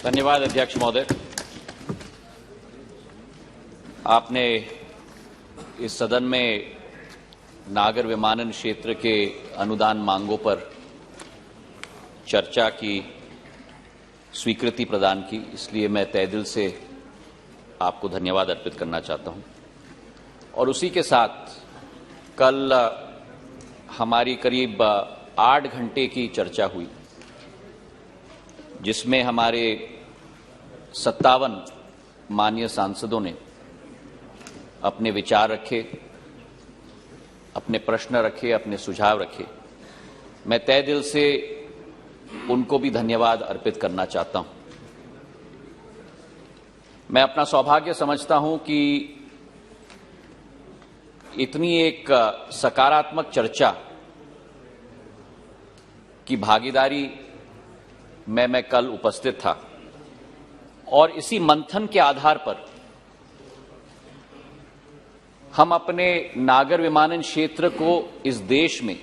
धन्यवाद अध्यक्ष महोदय। आपने इस सदन में नागर विमानन क्षेत्र के अनुदान मांगों पर चर्चा की, स्वीकृति प्रदान की, इसलिए मैं तहे दिल से आपको धन्यवाद अर्पित करना चाहता हूं। और उसी के साथ कल हमारी करीब 8 घंटे की चर्चा हुई, जिसमें हमारे 57 माननीय सांसदों ने अपने विचार रखे, अपने प्रश्न रखे, अपने सुझाव रखे। मैं तहे दिल से उनको भी धन्यवाद अर्पित करना चाहता हूं। मैं अपना सौभाग्य समझता हूं कि इतनी एक सकारात्मक चर्चा की भागीदारी में मैं कल उपस्थित था और इसी मंथन के आधार पर हम अपने नागर विमानन क्षेत्र को इस देश में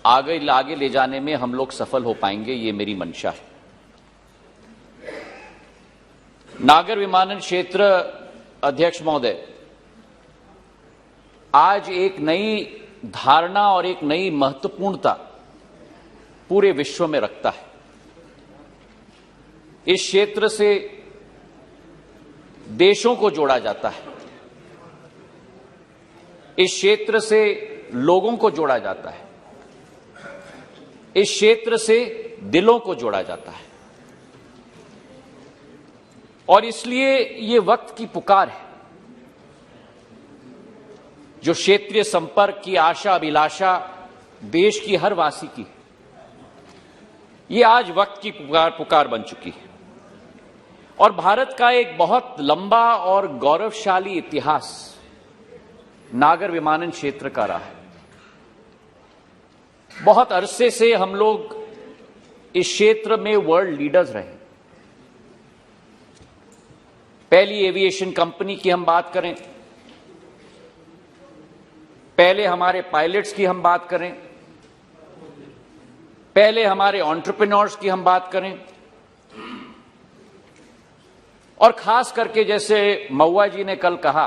आगे ले जाने में हम लोग सफल हो पाएंगे, ये मेरी मंशा है। नागर विमानन क्षेत्र, अध्यक्ष महोदय, आज एक नई धारणा और एक नई महत्वपूर्णता पूरे विश्व में रखता है। इस क्षेत्र से देशों को जोड़ा जाता है, इस क्षेत्र से लोगों को जोड़ा जाता है, इस क्षेत्र से दिलों को जोड़ा जाता है। और इसलिए ये वक्त की पुकार है, जो क्षेत्रीय संपर्क की आशा अभिलाषा देश की हर वासी की, ये आज वक्त की पुकार बन चुकी है। और भारत का एक बहुत लंबा और गौरवशाली इतिहास नागर विमानन क्षेत्र का रहा है। बहुत अरसे से हम लोग इस क्षेत्र में वर्ल्ड लीडर्स रहे। पहली एविएशन कंपनी की हम बात करें, पहले हमारे पायलट्स की हम बात करें, पहले हमारे एंटरप्रेन्योर्स की हम बात करें, और खास करके जैसे महुआ जी ने कल कहा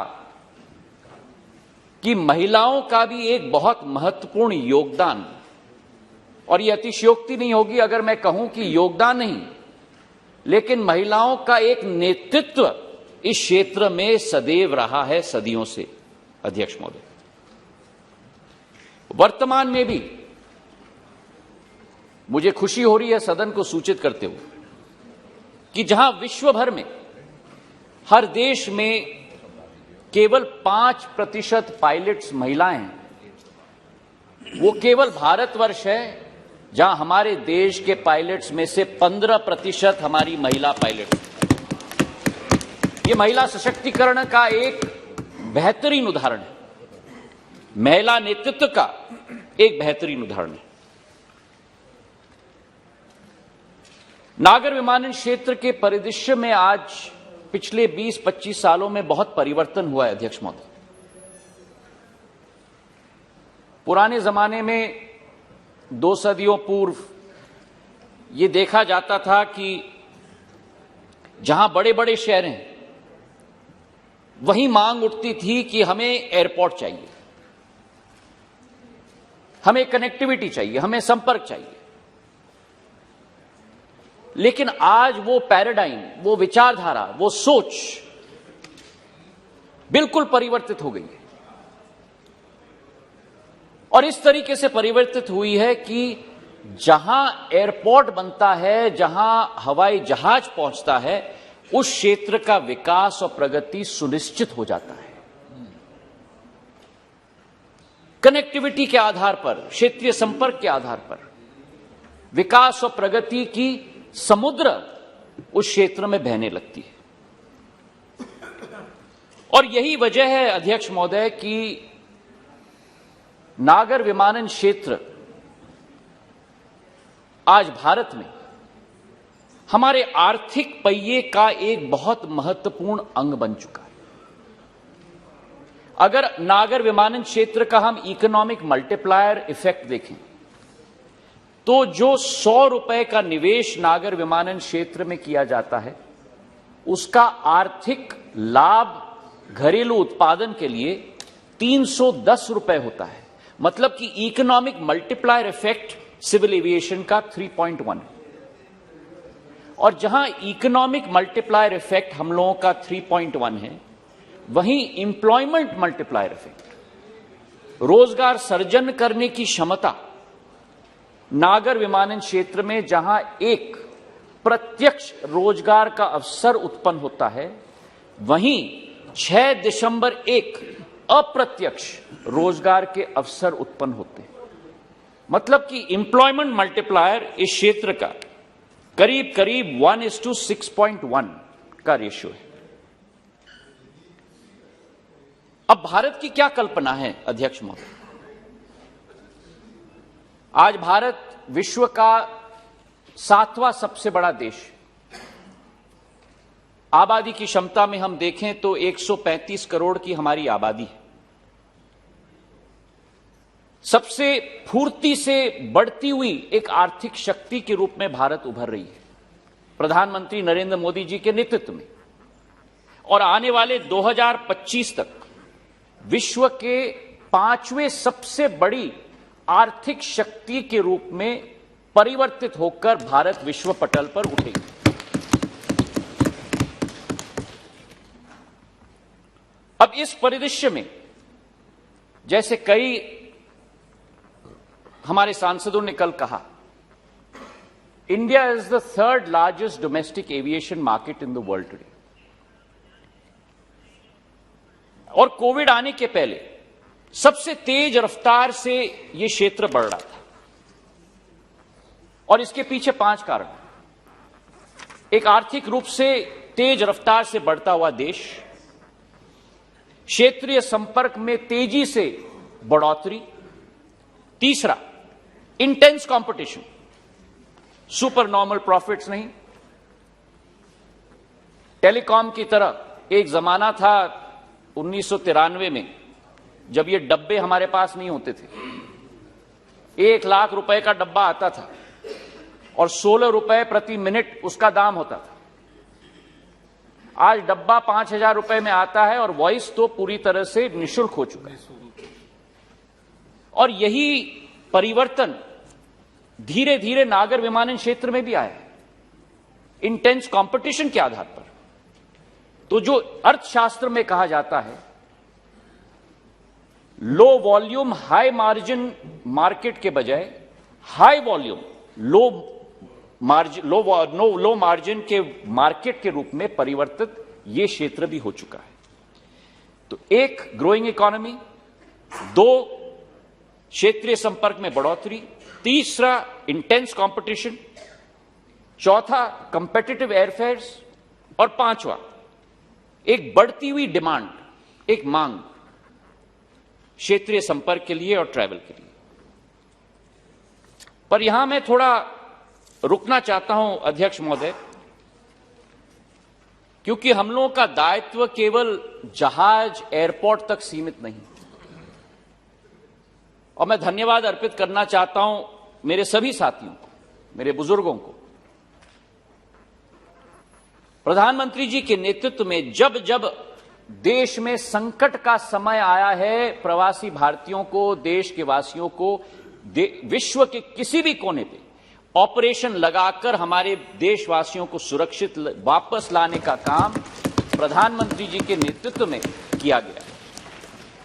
कि महिलाओं का भी एक बहुत महत्वपूर्ण योगदान, और यह अतिशयोक्ति नहीं होगी अगर मैं कहूं कि योगदान नहीं, लेकिन महिलाओं का एक नेतृत्व इस क्षेत्र में सदैव रहा है, सदियों से। अध्यक्ष महोदय, वर्तमान में भी मुझे खुशी हो रही है सदन को सूचित करते हुए कि जहां विश्व भर में हर देश में केवल 5% पायलट्स महिलाएं हैं, वो केवल भारतवर्ष है जहां हमारे देश के पायलट्स में से 15% हमारी महिला पायलट्स हैं। ये महिला सशक्तिकरण का एक बेहतरीन उदाहरण है, महिला नेतृत्व का एक बेहतरीन उदाहरण है। नागर विमानन क्षेत्र के परिदृश्य में आज पिछले 20-25 सालों में बहुत परिवर्तन हुआ है। अध्यक्ष महोदय, पुराने जमाने में 2 सदियों पूर्व यह देखा जाता था कि जहां बड़े बड़े शहर हैं वहीं मांग उठती थी कि हमें एयरपोर्ट चाहिए, हमें कनेक्टिविटी चाहिए, हमें संपर्क चाहिए। लेकिन आज वो पैराडाइम, वो विचारधारा, वो सोच बिल्कुल परिवर्तित हो गई है। और इस तरीके से परिवर्तित हुई है कि जहां एयरपोर्ट बनता है, जहां हवाई जहाज पहुंचता है, उस क्षेत्र का विकास और प्रगति सुनिश्चित हो जाता है। कनेक्टिविटी के आधार पर, क्षेत्रीय संपर्क के आधार पर विकास और प्रगति की समुद्र उस क्षेत्र में बहने लगती है। और यही वजह है अध्यक्ष महोदय कि नागर विमानन क्षेत्र आज भारत में हमारे आर्थिक पहिए का एक बहुत महत्वपूर्ण अंग बन चुका है। अगर नागर विमानन क्षेत्र का हम इकोनॉमिक मल्टीप्लायर इफेक्ट देखें तो जो 100 रुपए का निवेश नागर विमानन क्षेत्र में किया जाता है उसका आर्थिक लाभ घरेलू उत्पादन के लिए 310 रुपए होता है। मतलब कि economic multiplier effect civil aviation का 3.1, और जहां इकोनॉमिक मल्टीप्लायर इफेक्ट हम लोगों का 3.1 है, वहीं इंप्लॉयमेंट मल्टीप्लायर इफेक्ट, रोजगार सर्जन करने की क्षमता नागर विमानन क्षेत्र में जहां एक प्रत्यक्ष रोजगार का अवसर उत्पन्न होता है, वहीं 6.1 अप्रत्यक्ष रोजगार के अवसर उत्पन्न होते हैं। मतलब कि इंप्लॉयमेंट मल्टीप्लायर इस क्षेत्र का करीब करीब 1:6.1 का रेशियो है। अब भारत की क्या कल्पना है अध्यक्ष महोदय? आज भारत विश्व का 7वां सबसे बड़ा देश, आबादी की क्षमता में हम देखें तो 135 करोड़ की हमारी आबादी है। सबसे फुर्ती से बढ़ती हुई एक आर्थिक शक्ति के रूप में भारत उभर रही है प्रधानमंत्री नरेंद्र मोदी जी के नेतृत्व में, और आने वाले 2025 तक विश्व के 5वें सबसे बड़ी आर्थिक शक्ति के रूप में परिवर्तित होकर भारत विश्व पटल पर उठेगी। अब इस परिदृश्य में, जैसे कई हमारे सांसदों ने कल कहा, India is the 3rd largest domestic aviation market in the world today. और कोविड आने के पहले सबसे तेज रफ्तार से यह क्षेत्र बढ़ रहा था, और इसके पीछे 5 कारण। एक, आर्थिक रूप से तेज रफ्तार से बढ़ता हुआ देश, क्षेत्रीय संपर्क में तेजी से बढ़ोतरी, तीसरा intense competition, super normal profits नहीं। टेलीकॉम की तरह एक जमाना था 1993 में, जब ये डब्बे हमारे पास नहीं होते थे, 1 लाख रुपए का डब्बा आता था और 16 रुपए प्रति मिनट उसका दाम होता था। आज डब्बा 5,000 रुपए में आता है और वॉइस तो पूरी तरह से निःशुल्क हो चुका है। और यही परिवर्तन धीरे धीरे नागर विमानन क्षेत्र में भी आया है, इंटेंस कंपटीशन के आधार पर। तो जो अर्थशास्त्र में कहा जाता है, low volume high margin market के बजाय हाई वॉल्यूम लो मार्जिन के मार्केट के रूप में परिवर्तित ये क्षेत्र भी हो चुका है। तो 1, ग्रोइंग इकोनॉमी, 2, क्षेत्रीय संपर्क में बढ़ोतरी, तीसरा इंटेंस कंपटीशन, चौथा कंपेटिटिव एयरफेयर्स, और 5वां एक बढ़ती हुई डिमांड, एक मांग क्षेत्रीय संपर्क के लिए और ट्रैवल के लिए। पर यहां मैं थोड़ा रुकना चाहता हूं अध्यक्ष महोदय, क्योंकि हम लोगों का दायित्व केवल जहाज एयरपोर्ट तक सीमित नहीं। और मैं धन्यवाद अर्पित करना चाहता हूं मेरे सभी साथियों को, मेरे बुजुर्गों को। प्रधानमंत्री जी के नेतृत्व में जब जब देश में संकट का समय आया है, प्रवासी भारतीयों को, देश के वासियों को विश्व के किसी भी कोने पे ऑपरेशन लगाकर हमारे देशवासियों को सुरक्षित वापस लाने का काम प्रधानमंत्री जी के नेतृत्व में किया गया।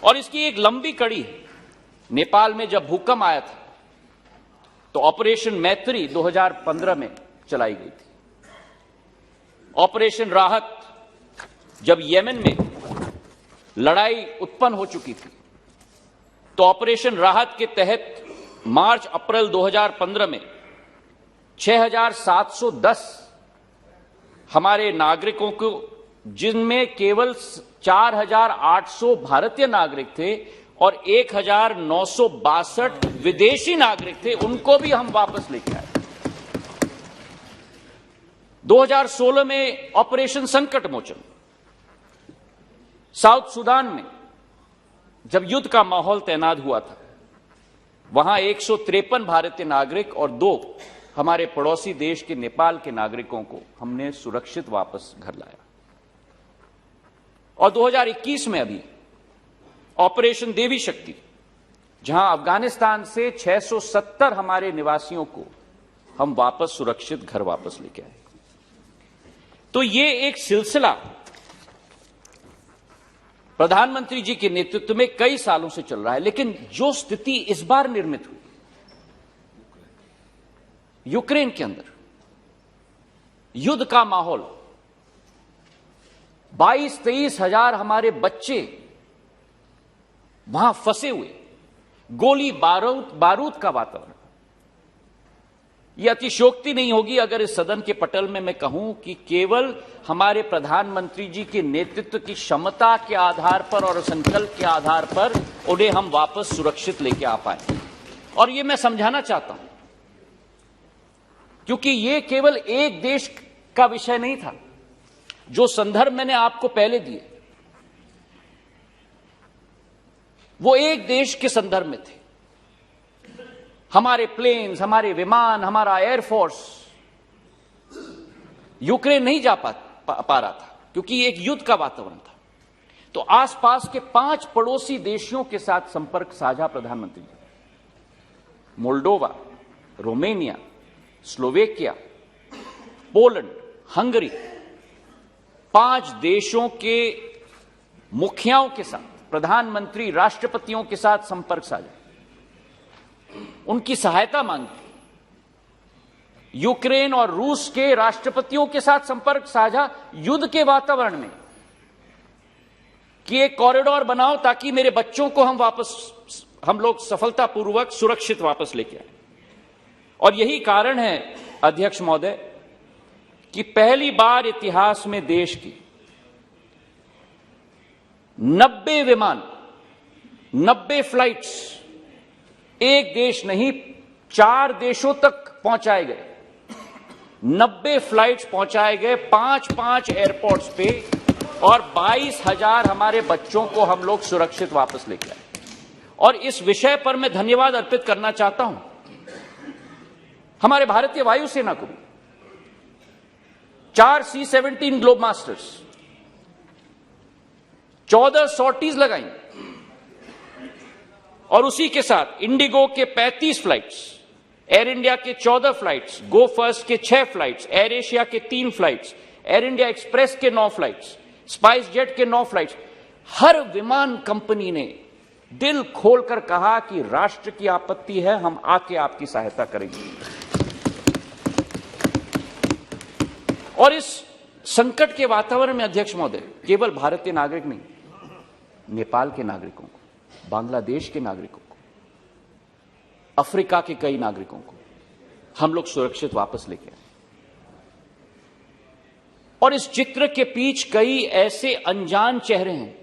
और इसकी एक लंबी कड़ी है। नेपाल में जब भूकंप आया था तो ऑपरेशन मैत्री 2015 में चलाई गई थी। ऑपरेशन राहत जब येमेन में लड़ाई उत्पन्न हो चुकी थी तो ऑपरेशन राहत के तहत मार्च अप्रैल 2015 में 6,710 हमारे नागरिकों को, जिनमें केवल 4,800 भारतीय नागरिक थे और 1,962 विदेशी नागरिक थे, उनको भी हम वापस लेके आए। 2016 में ऑपरेशन संकट मोचन, साउथ सुदान में जब युद्ध का माहौल तैनात हुआ था, वहां 153 भारतीय नागरिक और 2 हमारे पड़ोसी देश के नेपाल के नागरिकों को हमने सुरक्षित वापस घर लाया। और 2021 में अभी ऑपरेशन देवी शक्ति, जहां अफगानिस्तान से 670 हमारे निवासियों को हम वापस सुरक्षित घर वापस लेके आए। तो ये एक सिलसिला प्रधानमंत्री जी के नेतृत्व में कई सालों से चल रहा है। लेकिन जो स्थिति इस बार निर्मित हुई यूक्रेन के अंदर, युद्ध का माहौल, 22-23 हजार हमारे बच्चे वहां फंसे हुए, गोली बारूद का वातावरण, यह अतिशयोक्ति नहीं होगी अगर इस सदन के पटल में मैं कहूं कि केवल हमारे प्रधानमंत्री जी के नेतृत्व की क्षमता के आधार पर और संकल्प के आधार पर उन्हें हम वापस सुरक्षित लेके आ पाए। और यह मैं समझाना चाहता हूं क्योंकि यह केवल एक देश का विषय नहीं था। जो संदर्भ मैंने आपको पहले दिए वो एक देश के संदर्भ में थे। हमारे प्लेन्स, हमारे विमान, हमारा एयरफोर्स यूक्रेन नहीं जा पा रहा था क्योंकि एक युद्ध का वातावरण था। तो आसपास के 5 पड़ोसी देशों के साथ संपर्क साझा प्रधानमंत्री ji, Moldova, Romania, Slovakia, Poland, Hungary, 5 देशों के मुखियाओं के साथ, प्रधानमंत्री, राष्ट्रपतियों के साथ संपर्क साझा, उनकी सहायता मांगी। यूक्रेन और रूस के राष्ट्रपतियों के साथ संपर्क साझा युद्ध के वातावरण में कि एक कॉरिडोर बनाओ ताकि मेरे बच्चों को हम लोग सफलतापूर्वक सुरक्षित वापस लेके आए। और यही कारण है अध्यक्ष महोदय कि पहली बार इतिहास में देश की 90 विमान, 90 फ्लाइट्स, एक देश नहीं 4 देशों तक पहुंचाए गए। 90 फ्लाइट्स पहुंचाए गए 5-5 एयरपोर्ट्स पे और 22,000 हमारे बच्चों को हम लोग सुरक्षित वापस लेके आए। और इस विषय पर मैं धन्यवाद अर्पित करना चाहता हूं हमारे भारतीय वायुसेना को भी। 4 C-17 ग्लोब मास्टर्स, 14 सॉर्टीज लगाई और उसी के साथ इंडिगो के 35 फ्लाइट्स, एयर इंडिया के 14 फ्लाइट्स, गो फर्स्ट के 6 फ्लाइट्स, एयर एशिया के 3 फ्लाइट्स, एयर इंडिया एक्सप्रेस के 9 फ्लाइट्स, स्पाइस जेट के 9 फ्लाइट्स। हर विमान कंपनी ने दिल खोलकर कहा कि राष्ट्र की आपत्ति है, हम आके आपकी सहायता करेंगे। और इस संकट के वातावरण में अध्यक्ष महोदय, केवल भारतीय नागरिक नहीं, नेपाल के नागरिकों को, बांग्लादेश के नागरिकों को, अफ्रीका के कई नागरिकों को हम लोग सुरक्षित वापस लेके आए। और इस चित्र के पीछे कई ऐसे अनजान चेहरे हैं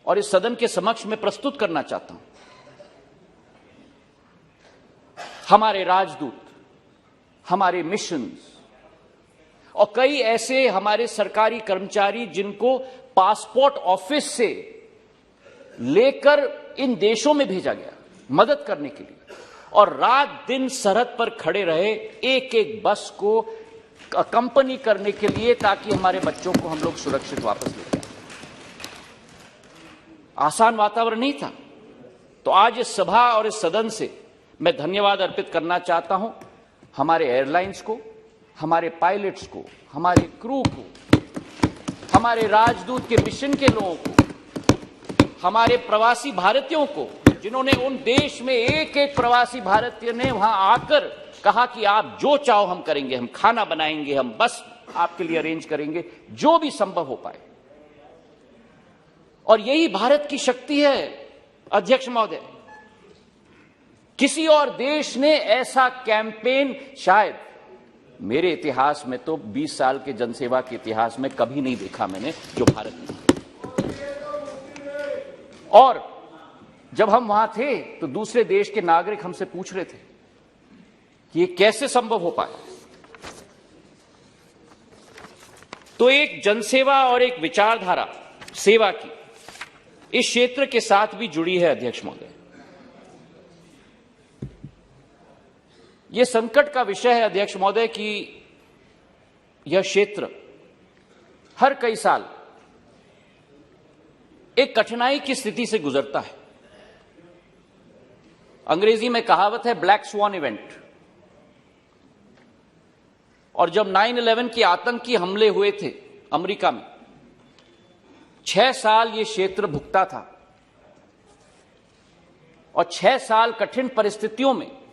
और इस सदन के समक्ष में प्रस्तुत करना चाहता हूं। हमारे राजदूत, हमारे मिशंस और कई ऐसे हमारे सरकारी कर्मचारी जिनको पासपोर्ट ऑफिस से लेकर इन देशों में भेजा गया मदद करने के लिए, और रात दिन सरहद पर खड़े रहे एक एक बस को कंपनी करने के लिए ताकि हमारे बच्चों को हम लोग सुरक्षित वापस लेके आए। आसान वातावरण नहीं था। तो आज इस सभा और इस सदन से मैं धन्यवाद अर्पित करना चाहता हूं हमारे एयरलाइंस को, हमारे पायलट्स को, हमारे क्रू को, हमारे राजदूत के मिशन के लोगों को, हमारे प्रवासी भारतीयों को, जिन्होंने उन देश में एक एक प्रवासी भारतीय ने वहां आकर कहा कि आप जो चाहो हम करेंगे, हम खाना बनाएंगे, हम बस आपके लिए अरेंज करेंगे, जो भी संभव हो पाए। और यही भारत की शक्ति है अध्यक्ष महोदय। किसी और देश ने ऐसा कैंपेन शायद मेरे इतिहास में तो 20 साल के जनसेवा के इतिहास में कभी नहीं देखा मैंने जो भारत ने। और जब हम वहां थे तो दूसरे देश के नागरिक हमसे पूछ रहे थे कि ये कैसे संभव हो पाया। तो एक जनसेवा और एक विचारधारा सेवा की इस क्षेत्र के साथ भी जुड़ी है अध्यक्ष महोदय। ये संकट का विषय है अध्यक्ष महोदय कि यह क्षेत्र हर कई साल एक कठिनाई की स्थिति से गुजरता है। अंग्रेजी में कहावत है ब्लैक स्वान इवेंट। और जब 9/11 की आतंकी हमले हुए थे अमेरिका में, 6 साल ये क्षेत्र भुगता था और 6 साल कठिन परिस्थितियों में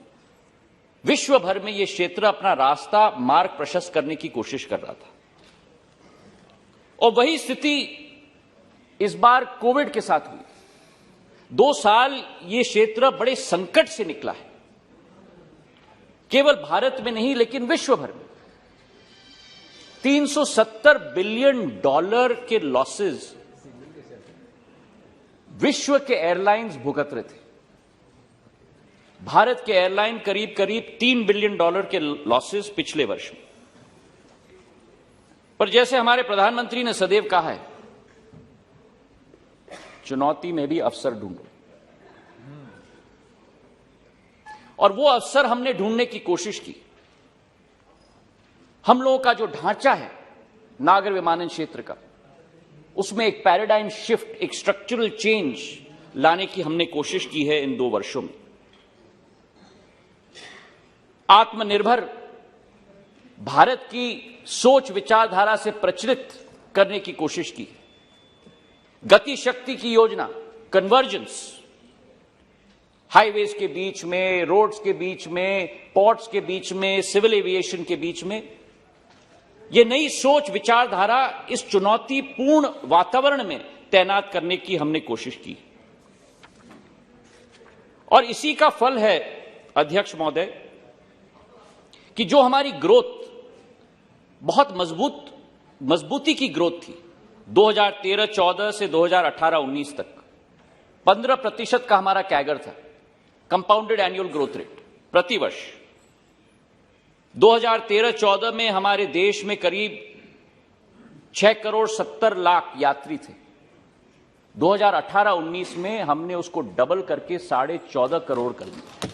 विश्व भर में यह क्षेत्र अपना रास्ता मार्ग प्रशस्त करने की कोशिश कर रहा था। और वही स्थिति इस बार कोविड के साथ हुई। 2 साल ये क्षेत्र बड़े संकट से निकला है, केवल भारत में नहीं लेकिन विश्व भर में। $370 बिलियन के लॉसेस विश्व के एयरलाइंस भुगत रहे थे। भारत के एयरलाइन करीब करीब $3 बिलियन के लॉसेस पिछले वर्ष में। पर जैसे हमारे प्रधानमंत्री ने सदैव कहा है, चुनौती में भी अवसर ढूंढो। और वो अवसर हमने ढूंढने की कोशिश की। हम लोगों का जो ढांचा है नागर विमानन क्षेत्र का, उसमें एक पैराडाइम शिफ्ट, एक स्ट्रक्चरल चेंज लाने की हमने कोशिश की है इन 2 वर्षों में। आत्मनिर्भर भारत की सोच विचारधारा से प्रचलित करने की कोशिश की। गति शक्ति की योजना, कन्वर्जेंस, हाईवेज के बीच में, रोड्स के बीच में, पोर्ट्स के बीच में, सिविल एविएशन के बीच में, यह नई सोच विचारधारा इस चुनौतीपूर्ण वातावरण में तैनात करने की हमने कोशिश की। और इसी का फल है अध्यक्ष महोदय कि जो हमारी ग्रोथ बहुत मजबूती की ग्रोथ थी 2013-14 से 2018-19 तक, 15% का हमारा कैगर था, कंपाउंडेड एनुअल ग्रोथ रेट प्रतिवर्ष। 2013-14 में हमारे देश में करीब 6,70,00,000 यात्री थे। 2018-19 में हमने उसको डबल करके 14.5 करोड़ कर दिया।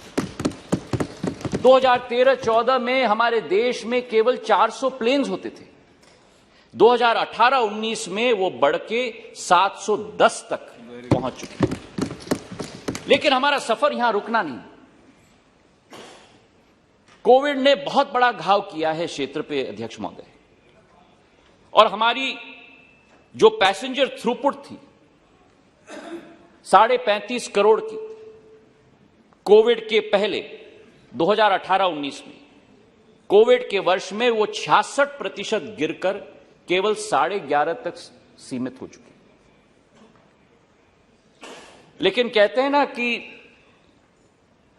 2013-14 में हमारे देश में केवल 400 प्लेन्स होते थे। 2018-19 में वो बढ़ के 710 तक पहुंच चुके। लेकिन हमारा सफर यहां रुकना नहीं। कोविड ने बहुत बड़ा घाव किया है क्षेत्र पे अध्यक्ष महोदय। और हमारी जो पैसेंजर थ्रूपुट थी 35.5 करोड़ की कोविड के पहले 2018-19 में, कोविड के वर्ष में वो 66% गिरकर केवल 11.5 तक सीमित हो चुकी। लेकिन कहते हैं ना कि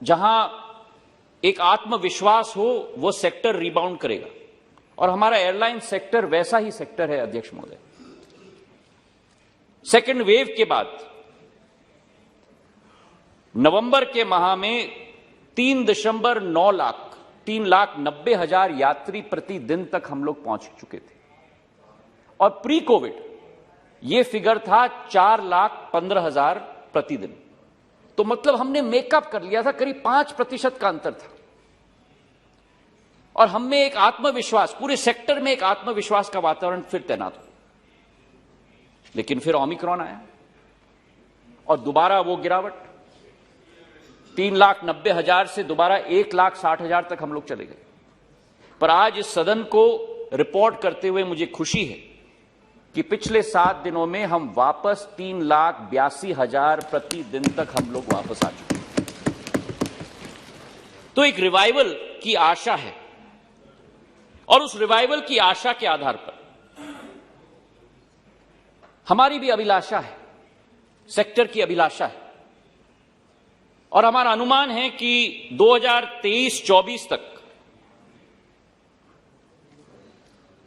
जहां एक आत्मविश्वास हो वो सेक्टर रिबाउंड करेगा, और हमारा एयरलाइन सेक्टर वैसा ही सेक्टर है अध्यक्ष महोदय। सेकेंड वेव के बाद नवंबर के माह में 3.9 लाख 3,90,000 यात्री प्रतिदिन तक हम लोग पहुंच चुके थे। और प्री कोविड यह फिगर था 4,15,000 प्रतिदिन। तो मतलब हमने मेकअप कर लिया था, करीब 5% का अंतर था। और हमें एक आत्मविश्वास, पूरे सेक्टर में एक आत्मविश्वास का वातावरण फिर तैनात हो। लेकिन फिर ओमिक्रॉन आया और दोबारा वो गिरावट 3,90,000 से दोबारा 1,60,000 तक हम लोग चले गए। पर आज इस सदन को रिपोर्ट करते हुए मुझे खुशी है कि पिछले 7 दिनों में हम वापस 3,82,000 प्रतिदिन तक हम लोग वापस आ चुके हैं। तो एक रिवाइवल की आशा है, और उस रिवाइवल की आशा के आधार पर हमारी भी अभिलाषा है, सेक्टर की अभिलाषा है। और हमारा अनुमान है कि 2023-24 तक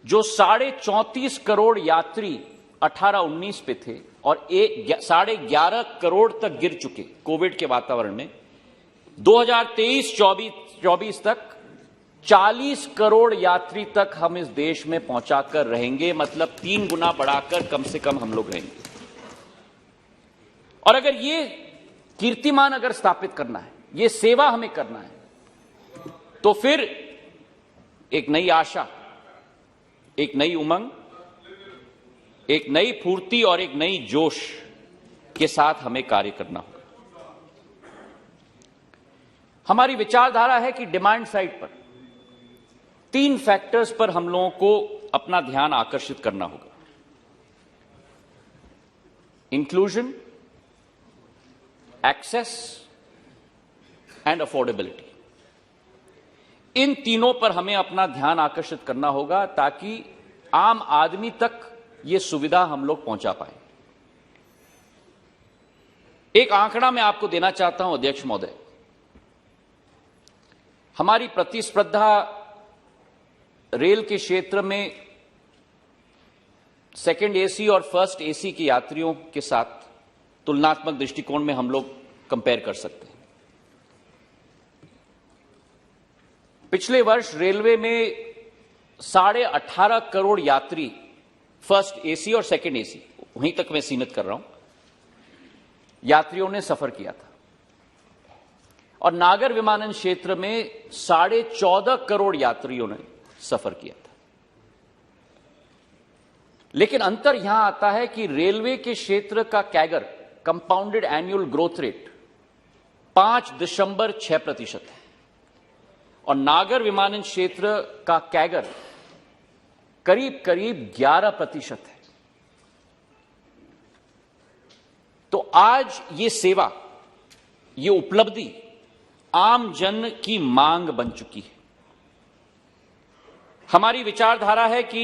जो 34.5 करोड़ यात्री 18-19 पे थे और 11.5 करोड़ तक गिर चुके कोविड के वातावरण में, 2023-24 तक 40 करोड़ यात्री तक हम इस देश में पहुंचाकर रहेंगे। मतलब 3 गुना बढ़ाकर कम से कम हम लोग रहेंगे। और अगर ये कीर्तिमान अगर स्थापित करना है, ये सेवा हमें करना है, तो फिर एक नई आशा, एक नई उमंग, एक नई फुर्ती और एक नई जोश के साथ हमें कार्य करना होगा। हमारी विचारधारा है कि डिमांड साइड पर 3 फैक्टर्स पर हम लोगों को अपना ध्यान आकर्षित करना होगा। Inclusion, access and affordability. इन तीनों पर हमें अपना ध्यान आकर्षित करना होगा ताकि आम आदमी तक ये सुविधा हम लोग पहुंचा पाए। एक आंकड़ा मैं आपको देना चाहता हूं अध्यक्ष महोदय। हमारी प्रतिस्पर्धा रेल के क्षेत्र में सेकंड एसी और फर्स्ट एसी के यात्रियों के साथ तुलनात्मक दृष्टिकोण में हम लोग कंपेयर कर सकते हैं। पिछले वर्ष रेलवे में 18.5 करोड़ यात्री फर्स्ट एसी और सेकंड एसी, वहीं तक मैं सीमित कर रहा हूं, यात्रियों ने सफर किया था। और नागर विमानन क्षेत्र में 14.5 करोड़ यात्रियों ने सफर किया था। लेकिन अंतर यहां आता है कि रेलवे के क्षेत्र का CAGR, compounded annual growth rate, 5.6% है और नागर विमानन क्षेत्र का कैगर करीब करीब 11% है। तो आज ये सेवा, ये उपलब्धि आम जन की मांग बन चुकी है। हमारी विचारधारा है कि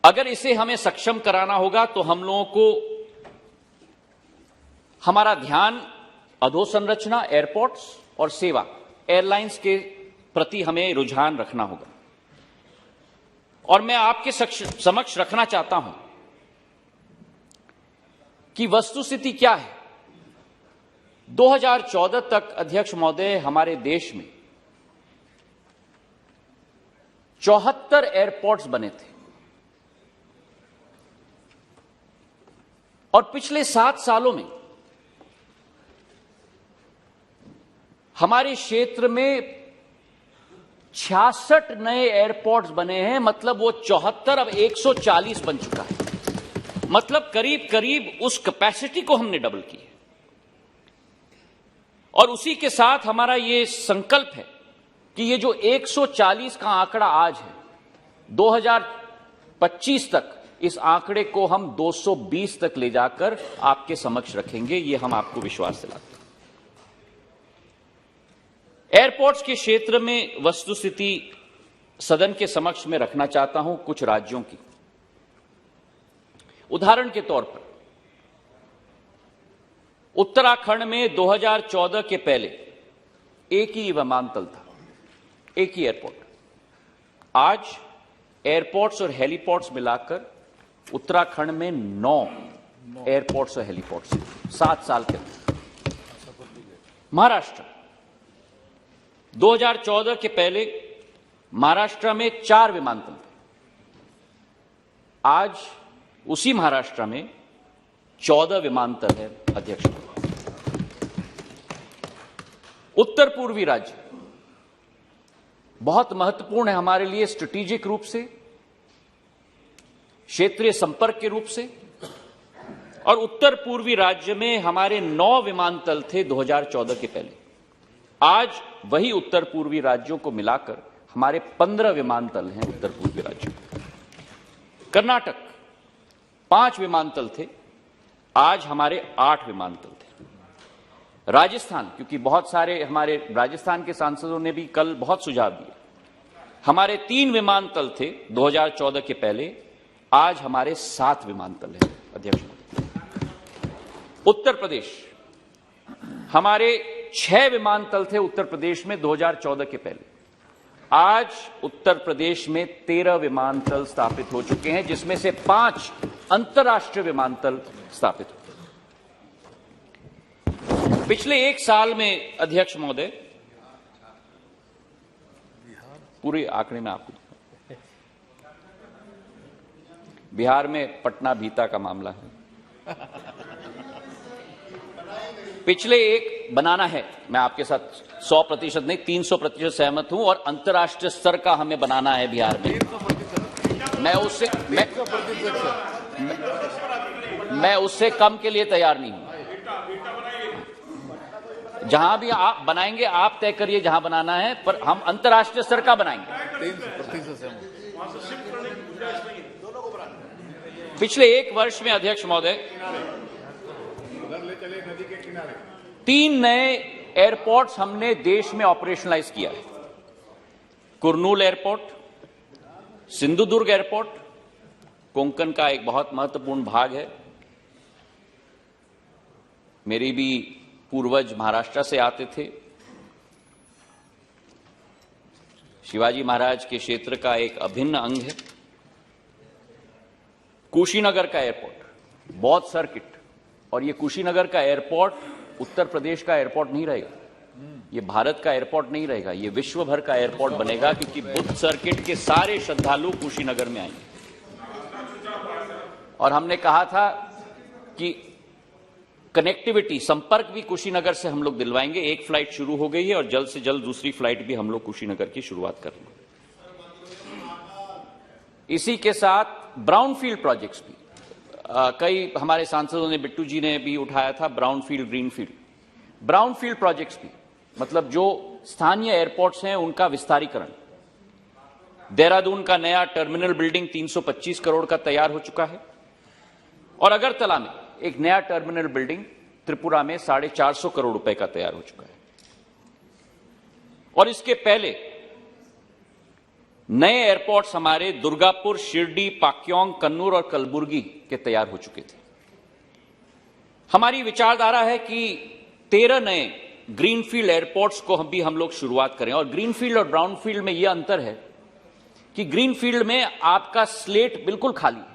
अगर इसे हमें सक्षम कराना होगा तो हम लोगों को हमारा ध्यान अधोसंरचना, एयरपोर्ट्स और सेवा, एयरलाइंस के प्रति हमें रुझान रखना होगा। और मैं आपके समक्ष रखना चाहता हूं कि वस्तुस्थिति क्या है। 2014 तक अध्यक्ष महोदय हमारे देश में 74 एयरपोर्ट्स बने थे और पिछले 7 सालों में हमारे क्षेत्र में 66 नए एयरपोर्ट्स बने हैं। मतलब वो 74 अब 140 बन चुका है। मतलब करीब करीब उस कैपेसिटी को हमने डबल किया। और उसी के साथ हमारा ये संकल्प है कि ये जो 140 का आंकड़ा आज है, 2025 तक इस आंकड़े को हम 220 तक ले जाकर आपके समक्ष रखेंगे। ये हम आपको विश्वास दिलाते हैं। एयरपोर्ट्स के क्षेत्र में वस्तुस्थिति सदन के समक्ष में रखना चाहता हूं कुछ राज्यों की। उदाहरण के तौर पर उत्तराखंड में 2014 के पहले एक ही विमानतल था, एक ही एयरपोर्ट। आज एयरपोर्ट्स और हेलीपोर्ट्स मिलाकर उत्तराखंड में 9 एयरपोर्ट्स और हेलीपोर्ट्स 7 साल के अंदर। महाराष्ट्र 2014 के पहले महाराष्ट्र में 4 विमानतल थे। आज उसी महाराष्ट्र में 14 विमानतल है अध्यक्ष। उत्तर पूर्वी राज्य बहुत महत्वपूर्ण है हमारे लिए स्ट्रेटेजिक रूप से, क्षेत्रीय संपर्क के रूप से। और उत्तर पूर्वी राज्य में हमारे 9 विमानतल थे 2014 के पहले। आज वही उत्तर पूर्वी राज्यों को मिलाकर हमारे 15 विमानतल हैं उत्तर पूर्वी राज्यों में। कर्नाटक 5 विमानतल थे, आज हमारे 8 विमानतल थे। राजस्थान, क्योंकि बहुत सारे हमारे राजस्थान के सांसदों ने भी कल बहुत सुझाव दिए, हमारे 3 विमानतल थे 2014 के पहले, आज हमारे 7 विमानतल हैं अध्यक्ष। उत्तर प्रदेश, हमारे 6 विमानतल थे उत्तर प्रदेश में 2014 के पहले, आज उत्तर प्रदेश में 13 विमानतल स्थापित हो चुके हैं, जिसमें से 5 अंतर्राष्ट्रीय विमानतल स्थापित हुए। पिछले 1 साल में अध्यक्ष महोदय, पूरे आंकड़े में आपको, बिहार में पटना भीता का मामला है। पिछले बनाना है, मैं आपके साथ 100% नहीं 300% सहमत हूं, और अंतर्राष्ट्रीय स्तर का हमें बनाना है बिहार में। मैं उससे कम के लिए तैयार नहीं हूं। जहां भी आप बनाएंगे आप तय करिए जहां बनाना है, पर हम अंतर्राष्ट्रीय स्तर का बनाएंगे। पिछले एक वर्ष में अध्यक्ष महोदय 3 नए एयरपोर्ट्स हमने देश में ऑपरेशनलाइज किया है। कुरनूल एयरपोर्ट, सिंधुदुर्ग एयरपोर्ट, कोंकण का एक बहुत महत्वपूर्ण भाग है। मेरी भी पूर्वज महाराष्ट्र से आते थे। शिवाजी महाराज के क्षेत्र का एक अभिन्न अंग है। कुशीनगर का एयरपोर्ट, बौद्ध सर्किट, और ये कुशीनगर का एयरपोर्ट उत्तर प्रदेश का एयरपोर्ट नहीं रहेगा, ये भारत का एयरपोर्ट नहीं रहेगा, ये विश्व भर का एयरपोर्ट बनेगा, क्योंकि बुद्ध सर्किट के सारे श्रद्धालु कुशीनगर में आएंगे। और हमने कहा था कि कनेक्टिविटी, संपर्क भी कुशीनगर से हम लोग दिलवाएंगे। एक फ्लाइट शुरू हो गई है और जल्द से जल्द दूसरी फ्लाइट भी हम लोग कुशीनगर की शुरुआत करेंगे। इसी के साथ ब्राउनफील्ड प्रोजेक्ट्स भी कई हमारे सांसदों ने, बिट्टू जी ने भी उठाया था, ब्राउनफील्ड ग्रीनफील्ड। ब्राउनफील्ड प्रोजेक्ट्स भी मतलब जो स्थानीय एयरपोर्ट्स हैं उनका विस्तारीकरण। देहरादून का नया टर्मिनल बिल्डिंग 325 करोड़ का तैयार हो चुका है, और अगरतला में एक नया टर्मिनल बिल्डिंग त्रिपुरा में 450 करोड़ रुपए का तैयार हो चुका है। और इसके पहले नए एयरपोर्ट्स हमारे दुर्गापुर, शिरडी, पाक्योंग, कन्नूर और कलबुर्गी के तैयार हो चुके थे। हमारी विचारधारा है कि 13 नए ग्रीनफील्ड एयरपोर्ट्स को हम लोग शुरुआत करें। और ग्रीनफील्ड और ब्राउनफील्ड में यह अंतर है कि ग्रीनफील्ड में आपका स्लेट बिल्कुल खाली है।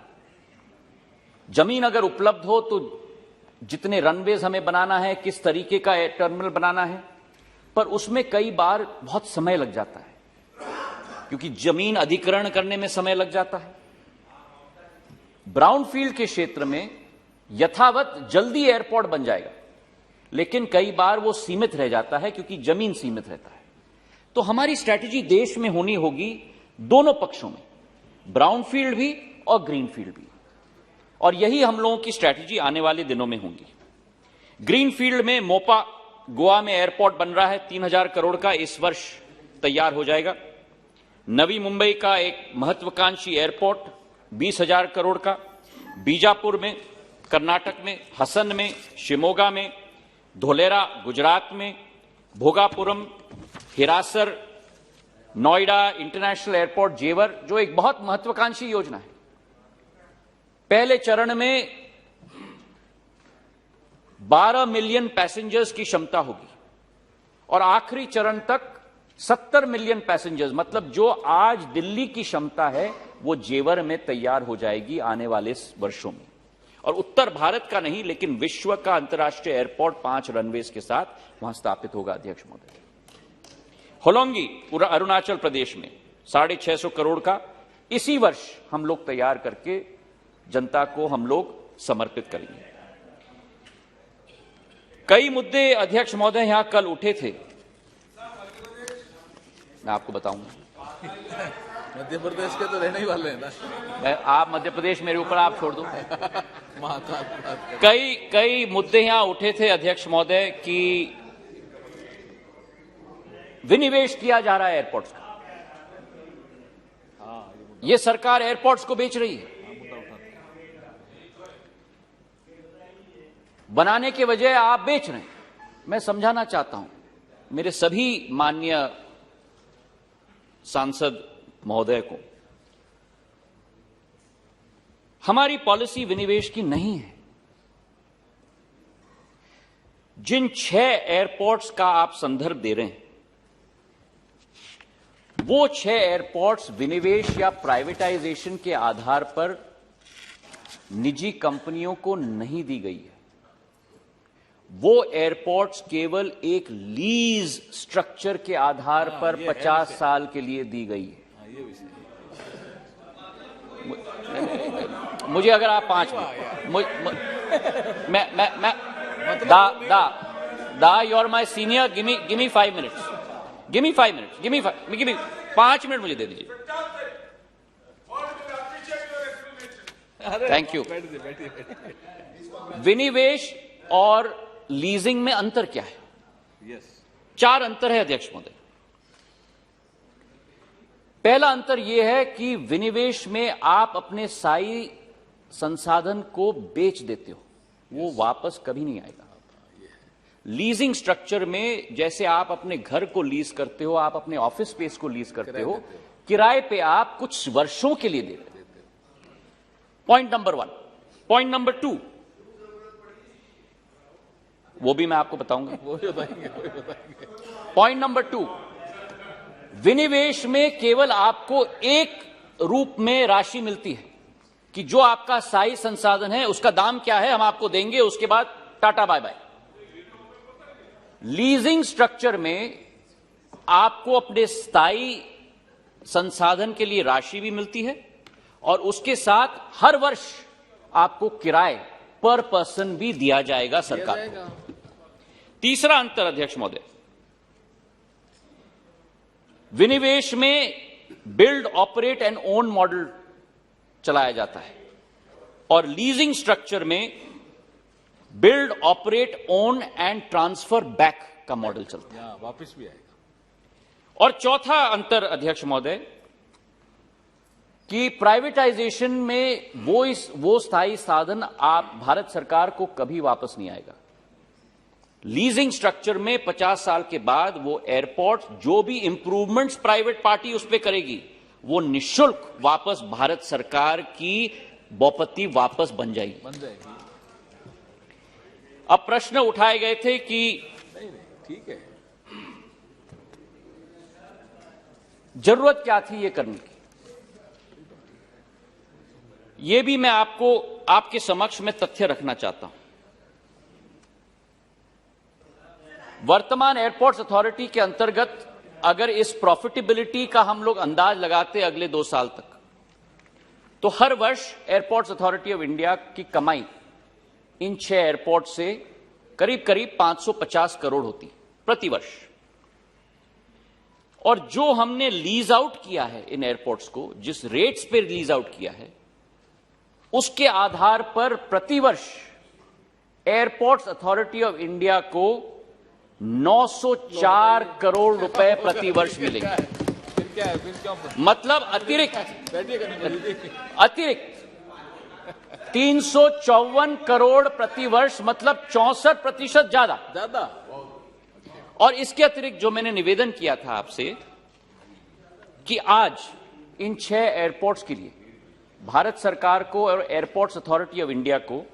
जमीन अगर उपलब्ध हो तो जितने रनवेज हमें बनाना है, किस तरीके का टर्मिनल बनाना है, पर उसमें कई बार बहुत समय लग जाता है, क्योंकि जमीन अधिग्रहण करने में समय लग जाता है। ब्राउनफील्ड के क्षेत्र में यथावत जल्दी एयरपोर्ट बन जाएगा, लेकिन कई बार वो सीमित रह जाता है क्योंकि जमीन सीमित रहता है। तो हमारी स्ट्रैटेजी देश में होनी होगी दोनों पक्षों में, ब्राउनफील्ड भी और ग्रीनफील्ड भी, और यही हम लोगों की स्ट्रैटेजी आने वाले दिनों में होंगी। ग्रीनफील्ड में मोपा गोवा में एयरपोर्ट बन रहा है, 3000 करोड़ का, इस वर्ष तैयार हो जाएगा। नवी मुंबई का एक महत्वाकांक्षी एयरपोर्ट 20,000 करोड़ का, बीजापुर में, कर्नाटक में, हसन में, शिमोगा में, धोलेरा गुजरात में, भोगापुरम, हिरासर, नोएडा इंटरनेशनल एयरपोर्ट जेवर, जो एक बहुत महत्वाकांक्षी योजना है। पहले चरण में 12 मिलियन पैसेंजर्स की क्षमता होगी और आखिरी चरण तक 70 मिलियन पैसेंजर्स, मतलब जो आज दिल्ली की क्षमता है वो जेवर में तैयार हो जाएगी आने वाले वर्षों में। और उत्तर भारत का नहीं लेकिन विश्व का अंतर्राष्ट्रीय एयरपोर्ट 5 रनवेज के साथ वहां स्थापित होगा। अध्यक्ष महोदय, होलोंगी पूरा अरुणाचल प्रदेश में 650 करोड़ का इसी वर्ष हम लोग तैयार करके जनता को हम लोग समर्पित करेंगे। कई मुद्दे अध्यक्ष महोदय यहां कल उठे थे, मैं आपको बताऊंगा। मध्य प्रदेश के तो रहने ही वाले हैं ना। आप मध्य प्रदेश मेरे ऊपर आप छोड़ दो। कई मुद्दे यहां उठे थे अध्यक्ष महोदय कि विनिवेश किया जा रहा है एयरपोर्ट्स का। ये सरकार एयरपोर्ट्स को बेच रही है। बनाने के बजाय आप बेच रहे हैं। मैं समझाना चाहता हूं मेरे सभी माननीय सांसद महोदय को, हमारी पॉलिसी विनिवेश की नहीं है। जिन 6 एयरपोर्ट्स का आप संदर्भ दे रहे हैं, वो 6 एयरपोर्ट्स विनिवेश या प्राइवेटाइजेशन के आधार पर निजी कंपनियों को नहीं दी गई है। वो एयरपोर्ट्स केवल एक लीज स्ट्रक्चर के आधार पर 50 साल के लिए दी गई है। मुझे अगर आप 5 minute Da, you're my senior. Give me 5 minutes. Give me 5 minutes. Give me 5 minute मुझे दे दीजिए. Thank you. विनिवेश और लीजिंग में अंतर क्या है? यस, 4 अंतर है अध्यक्ष महोदय. पहला अंतर यह है कि विनिवेश में आप अपने स्थायी संसाधन को बेच देते हो, वो वापस कभी नहीं आएगा. लीजिंग स्ट्रक्चर में जैसे आप अपने घर को लीज करते हो, आप अपने ऑफिस स्पेस को लीज करते हो, किराए पे आप कुछ वर्षों के लिए देते हो. Point number 1. पॉइंट नंबर 2, वो भी मैं आपको बताऊंगा. पॉइंट नंबर 2, विनिवेश में केवल आपको एक रूप में राशि मिलती है कि जो आपका स्थायी संसाधन है उसका दाम क्या है हम आपको देंगे, उसके बाद tata bye bye. Leasing structure में आपको अपने स्थायी संसाधन के लिए राशि भी मिलती है और उसके साथ हर वर्ष आपको किराए पर पर्सन भी दिया जाएगा सरकार को. तीसरा अंतर अध्यक्ष महोदय, विनिवेश में build, operate and own model चलाया जाता है और लीजिंग स्ट्रक्चर में build, operate, own and transfer back का मॉडल चलता है. वापस भी आएगा. और चौथा अंतर अध्यक्ष महोदय कि प्राइवेटाइजेशन में वो स्थायी साधन आप भारत सरकार को कभी वापस नहीं आएगा. लीजिंग स्ट्रक्चर में 50 साल के बाद वो एयरपोर्ट जो भी इंप्रूवमेंट्स प्राइवेट पार्टी उस पर करेगी वो निःशुल्क वापस भारत सरकार की बौपत्ती वापस बन जाएगी. अब प्रश्न उठाए गए थे कि नहीं, ठीक है, जरूरत क्या थी ये करने की. ये भी मैं आपको आपके समक्ष में तथ्य रखना चाहता हूं. वर्तमान एयरपोर्ट्स अथॉरिटी के अंतर्गत अगर इस प्रॉफिटेबिलिटी का हम लोग अंदाज लगाते अगले 2 साल तक, तो हर वर्ष एयरपोर्ट्स अथॉरिटी ऑफ इंडिया की कमाई इन 6 एयरपोर्ट से करीब करीब 550 करोड़ होती प्रति वर्ष. और जो हमने लीज आउट किया है इन एयरपोर्ट्स को, जिस रेट्स पे लीज आउट किया है, उसके आधार पर प्रतिवर्ष एयरपोर्ट्स अथॉरिटी ऑफ इंडिया को 904 करोड़ रुपए प्रतिवर्ष मिलेंगे. फिर क्या है, फिर क्यों मतलब अतिरिक्त 354 करोड़ प्रतिवर्ष, मतलब 64% ज्यादा. और इसके अतिरिक्त जो मैंने निवेदन किया था आपसे कि आज इन 6 एयरपोर्ट्स के लिए भारत सरकार को और एयरपोर्ट्स अथॉरिटी ऑफ इंडिया को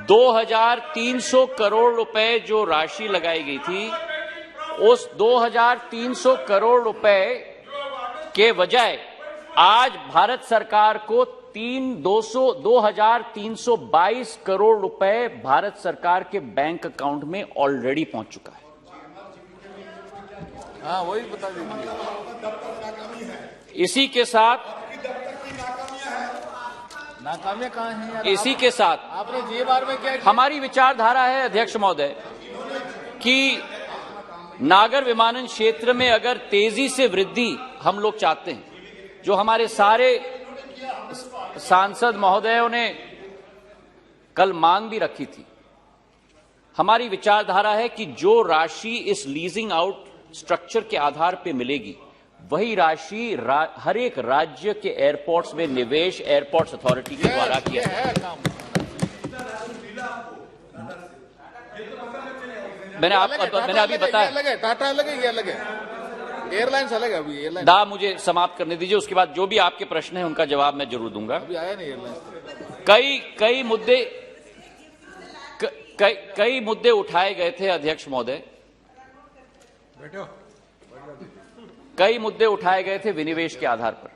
2300 करोड़ रुपए जो राशि लगाई गई थी, उस 2300 करोड़ रुपए के बजाय आज भारत सरकार को 2322 करोड़ रुपए भारत सरकार के बैंक अकाउंट में ऑलरेडी पहुंच चुका है. हाँ, वही बता दीजिए. इसी के साथ नाकामियां कहां हैं यार? इसी के साथ आपने जे बार में क्या किया? हमारी विचारधारा है अध्यक्ष महोदय कि नागर विमानन क्षेत्र में अगर तेजी से वृद्धि हम लोग चाहते हैं, जो हमारे सारे सांसद महोदयों ने कल मांग भी रखी थी, हमारी विचारधारा है कि जो राशि इस लीजिंग आउट स्ट्रक्चर के आधार पर मिलेगी वही राशि हर एक राज्य के एयरपोर्ट्स में निवेश एयरपोर्ट्स अथॉरिटी के द्वारा किया है. मैंने अभी बताया. टाटा अलग है, ये अलग है, एयरलाइंस अलग है. अभी एयरलाइन दा मुझे समाप्त करने दीजिए, उसके बाद जो भी आपके प्रश्न हैं उनका जवाब मैं जरूर दूंगा. अभी आया नहीं एयरलाइंस. कई मुद्दे उठाए गए थे अध्यक्ष महोदय. कई मुद्दे उठाए गए थे विनिवेश के आधार पर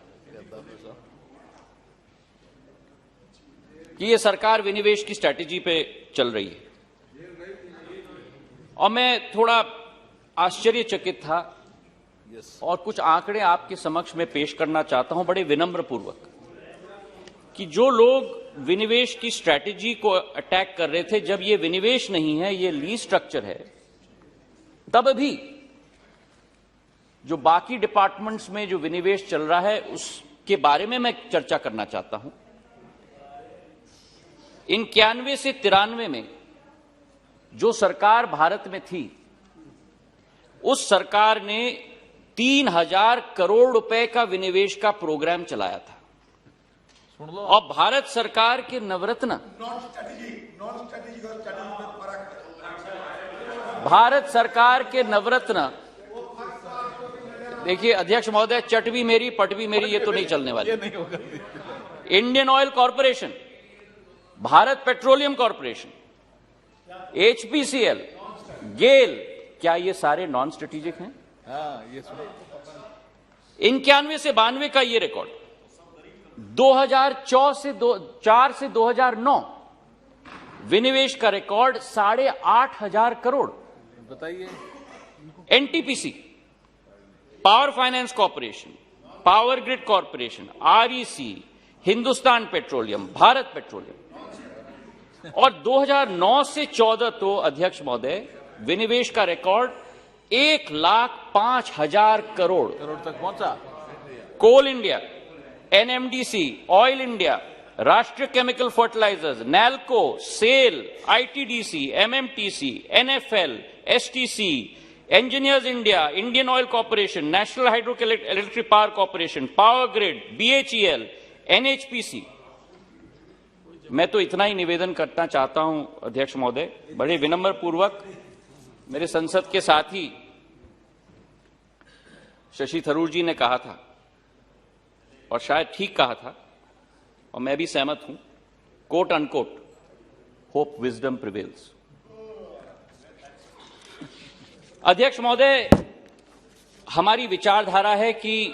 कि ये सरकार विनिवेश की स्ट्रैटेजी पे चल रही है, और मैं थोड़ा आश्चर्यचकित था और कुछ आंकड़े आपके समक्ष में पेश करना चाहता हूं बड़े विनम्र पूर्वक. कि जो लोग विनिवेश की स्ट्रैटेजी को अटैक कर रहे थे, जब ये विनिवेश नहीं है, ये लीज स्ट्रक्चर है, तब भी जो बाकी डिपार्टमेंट्स में जो विनिवेश चल रहा है उसके बारे में मैं चर्चा करना चाहता हूं। 91 से 93 में जो सरकार भारत में थी, उस सरकार ने 3000 करोड़ रुपए का विनिवेश का प्रोग्राम चलाया था। और भारत सरकार के नवरत्न, भारत सरकार के नवरत्न, देखिए अध्यक्ष महोदय, चट भी मेरी पट भी मेरी, ये तो नहीं चलने वाली। Indian oil Corporation, Bharat Petroleum Corporation, HPCL, GAIL, क्या ये सारे नॉन स्ट्रेटेजिक हैं? ये 91 से 92 का ये रिकॉर्ड, 2004 से 2009 विनिवेश का रिकॉर्ड 8,500 करोड़। बताइए। NTPC, power finance corporation, power grid corporation, REC, Hindustan petroleum, Bharat petroleum. और 2009 से 14 तो अध्यक्ष महोदय विनिवेश का रिकॉर्ड 1,05,000 करोड़ तक पहुंचा। Coal India, NMDC, oil India, Rashtriya chemical fertilizers, NALCO, SAIL, ITDC, MMTC, NFL, STC, engineers India, Indian oil corporation, national hydro electric power corporation, power grid, BHEL, NHPC. मैं तो इतना ही निवेदन करना चाहता हूं अध्यक्ष महोदय, बड़े विनम्र पूर्वक, मेरे संसद के साथी शशि थरूर जी ने कहा था, और शायद ठीक कहा था, और मैं भी सहमत हूं, quote unquote, hope wisdom prevails. अध्यक्ष महोदय, हमारी विचारधारा है कि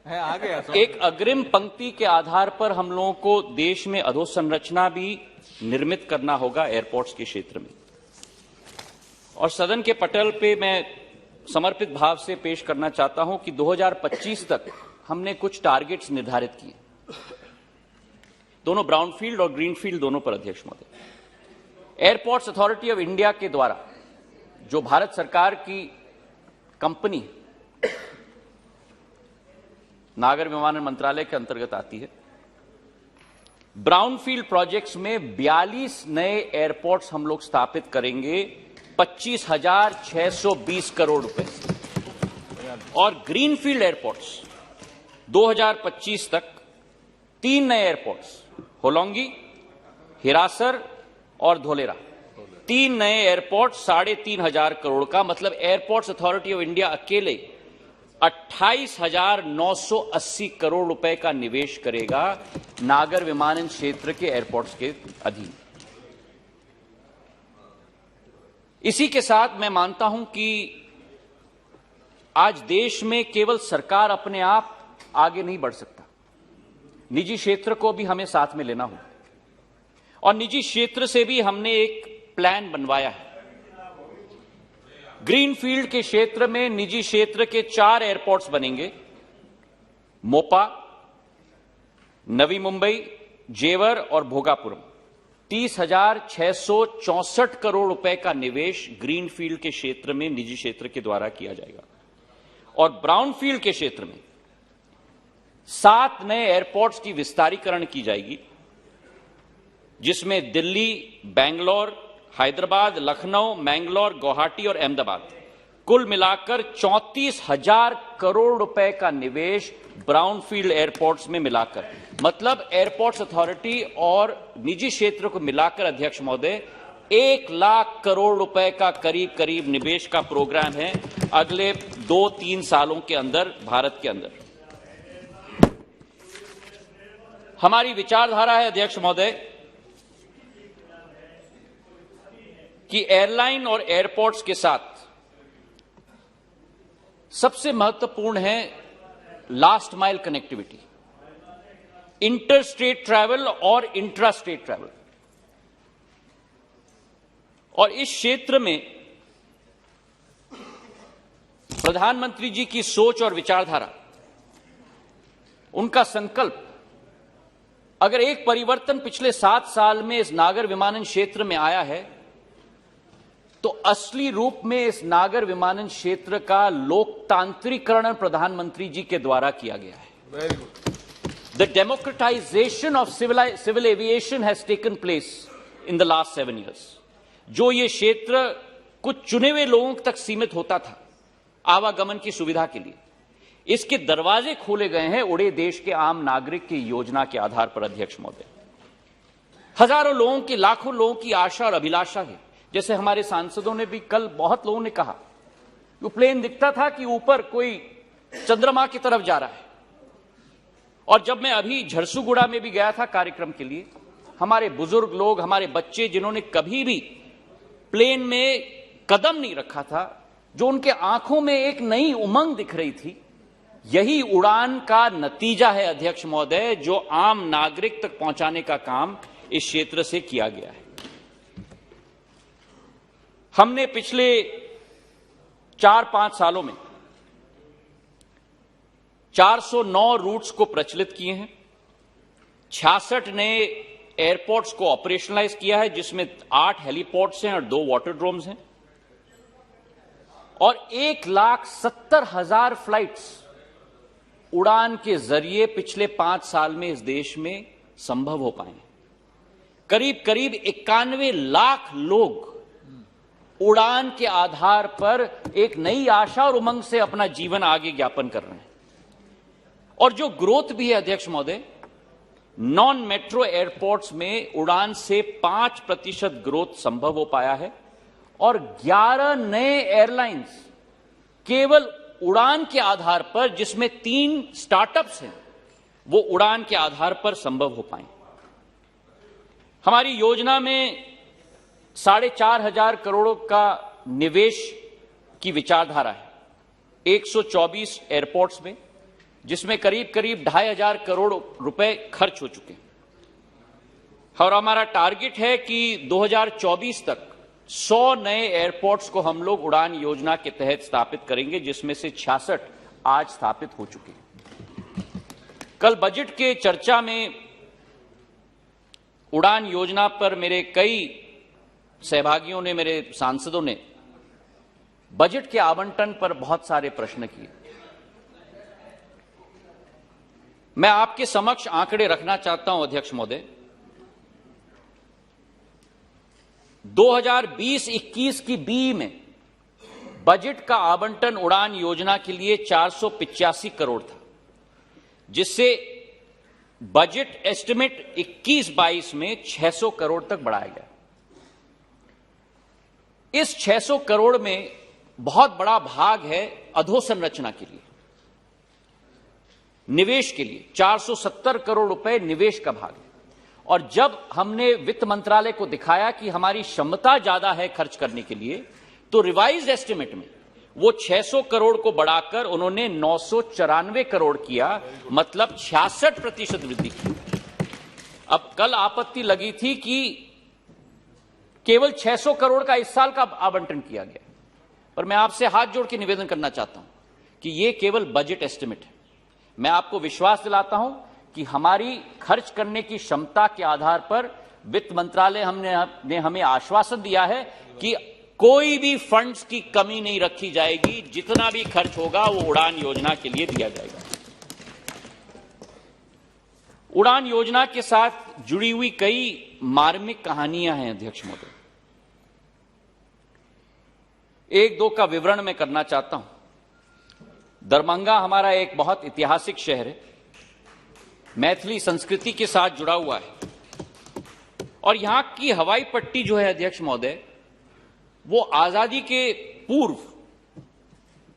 आ गया एक अग्रिम पंक्ति के आधार पर हम लोगों को देश में अधोसंरचना भी निर्मित करना होगा एयरपोर्ट्स के क्षेत्र में। और सदन के पटल पे मैं समर्पित भाव से पेश करना चाहता हूं कि 2025 तक हमने कुछ टारगेट्स निर्धारित किए, दोनों ब्राउनफील्ड और ग्रीनफील्ड दोनों पर अध्यक्ष महोदय। एयरपोर्ट्स अथॉरिटी ऑफ इंडिया के द्वारा, जो भारत सरकार की कंपनी नागर विमानन मंत्रालय के अंतर्गत आती है, ब्राउनफील्ड प्रोजेक्ट्स में 42 नए एयरपोर्ट्स हम लोग स्थापित करेंगे 25,620 करोड़ रुपए से। और ग्रीनफील्ड एयरपोर्ट्स 2025 तक 3 नए एयरपोर्ट्स, होलोंगी, हिरासर और धोलेरा, 3 नए एयरपोर्ट 3,500 करोड़ का, मतलब एयरपोर्ट्स अथॉरिटी ऑफ इंडिया अकेले 28,980 करोड़ रुपए का निवेश करेगा नागर विमानन क्षेत्र के एयरपोर्ट्स के अधीन। इसी के साथ मैं मानता हूं कि आज देश में केवल सरकार अपने आप आगे नहीं बढ़ सकता, निजी क्षेत्र को भी हमें साथ में लेना होगा। और निजी क्षेत्र से भी हमने एक प्लान बनवाया है। ग्रीनफील्ड के क्षेत्र में निजी क्षेत्र के 4 एयरपोर्ट्स बनेंगे, मोपा, नवी मुंबई, जेवर और भोगापुरम। 30,664 करोड़ रुपए का निवेश ग्रीनफील्ड के क्षेत्र में निजी क्षेत्र के द्वारा किया जाएगा। और ब्राउनफील्ड के क्षेत्र में 7 नए एयरपोर्ट्स की विस्तारीकरण की जाएगी, जिसमें दिल्ली, बेंगलोर, हैदराबाद, लखनऊ, मैंगलोर, गुवाहाटी और अहमदाबाद, कुल मिलाकर 34,000 करोड़ रुपए का निवेश ब्राउनफील्ड एयरपोर्ट्स में मिलाकर, मतलब एयरपोर्ट्स अथॉरिटी और निजी क्षेत्र को मिलाकर अध्यक्ष महोदय 1 लाख करोड़ रुपए का करीब करीब निवेश का प्रोग्राम है अगले 2-3 सालों के अंदर भारत के अंदर। हमारी विचारधारा है अध्यक्ष महोदय कि एयरलाइन और एयरपोर्ट्स के साथ सबसे महत्वपूर्ण है last mile connectivity, inter state travel और इंट्रा स्टेट ट्रैवल। और इस क्षेत्र में प्रधानमंत्री जी की सोच और विचारधारा, उनका संकल्प अगर एक परिवर्तन पिछले 7 साल में इस नागर विमानन क्षेत्र में आया है तो असली रूप में इस नागर विमानन क्षेत्र का लोकतांत्रिकरण प्रधानमंत्री जी के द्वारा किया गया है। Very good. The democratization of civil aviation has taken place in the last 7 years. जो ये क्षेत्र कुछ चुने हुए लोगों तक सीमित होता था आवागमन की सुविधा के लिए, इसके दरवाजे खोले गए हैं उड़े देश के आम नागरिक की योजना के आधार पर। अध्यक्ष महोदय, हजारों लोगों की, लाखों लोगों की आशा और अभिलाषा है। जैसे हमारे सांसदों ने भी कल, बहुत लोगों ने कहा, वो प्लेन दिखता था कि ऊपर कोई चंद्रमा की तरफ जा रहा है। और जब मैं अभी झरसुगुड़ा में भी गया था कार्यक्रम के लिए, हमारे बुजुर्ग लोग, हमारे बच्चे जिन्होंने कभी भी प्लेन में कदम नहीं रखा था, जो उनके आंखों में एक नई उमंग दिख रही थी, यही उड़ान का नतीजा है अध्यक्ष महोदय, जो आम नागरिक तक पहुंचाने का काम इस क्षेत्र से किया गया है। हमने पिछले 4-5 सालों में 409 रूट्स को प्रचलित किए हैं, 66 नए एयरपोर्ट्स को ऑपरेशनलाइज किया है, जिसमें 8 हेलीपोर्ट्स हैं और 2 वाटरड्रोम्स हैं, और 1,70,000 फ्लाइट्स उड़ान के जरिए पिछले 5 साल में इस देश में संभव हो पाए। करीब करीब 91 लाख लोग उड़ान के आधार पर एक नई आशा और उमंग से अपना जीवन आगे ज्ञापन कर रहे हैं। और जो ग्रोथ भी है अध्यक्ष महोदय, नॉन मेट्रो एयरपोर्ट्स में उड़ान से 5% ग्रोथ संभव हो पाया है, और 11 नए एयरलाइंस केवल उड़ान के आधार पर, जिसमें 3 स्टार्टअप्स हैं, वो उड़ान के आधार पर संभव हो पाए। हमारी योजना में 4,500 करोड़ का निवेश की विचारधारा है 124 एयरपोर्ट्स में, जिसमें करीब करीब 2,500 करोड़ रुपए खर्च हो चुके हैं। और हमारा टारगेट है कि 2024 तक 100 नए एयरपोर्ट्स को हम लोग उड़ान योजना के तहत स्थापित करेंगे, जिसमें से 66 आज स्थापित हो चुके हैं। कल बजट के चर्चा में उड़ान योजना पर मेरे कई सहभागियों ने, मेरे सांसदों ने बजट के आवंटन पर बहुत सारे प्रश्न किए। मैं आपके समक्ष आंकड़े रखना चाहता हूं अध्यक्ष महोदय। 2020-21 की बी में बजट का आवंटन उड़ान योजना के लिए 485 करोड़ था, जिससे बजट एस्टिमेट 21-22 में 600 करोड़ तक बढ़ाया गया। इस 600 करोड़ में बहुत बड़ा भाग है अधोसंरचना के लिए, निवेश के लिए 470 करोड़ रुपए निवेश का भाग है। और जब हमने वित्त मंत्रालय को दिखाया कि हमारी क्षमता ज्यादा है खर्च करने के लिए, तो रिवाइज एस्टिमेट में वो 600 करोड़ को बढ़ाकर उन्होंने 994 करोड़ किया, मतलब 66% वृद्धि की। अब कल आपत्ति लगी थी कि केवल 600 करोड़ का इस साल का आवंटन किया गया, पर मैं आपसे हाथ जोड़ के निवेदन करना चाहता हूं कि यह केवल बजट एस्टिमेट है। मैं आपको विश्वास दिलाता हूं कि हमारी खर्च करने की क्षमता के आधार पर वित्त मंत्रालय ने हमें आश्वासन दिया है कि कोई भी फंड्स की कमी नहीं रखी जाएगी, जितना भी खर्च होगा वो उड़ान योजना के लिए दिया जाएगा। उड़ान योजना के साथ जुड़ी हुई कई मार्मिक कहानियां हैं अध्यक्ष महोदय। 1-2 का विवरण मैं करना चाहता हूं। दरभंगा हमारा एक बहुत ऐतिहासिक शहर है, मैथिली संस्कृति के साथ जुड़ा हुआ है, और यहां की हवाई पट्टी जो है अध्यक्ष महोदय, वो आजादी के पूर्व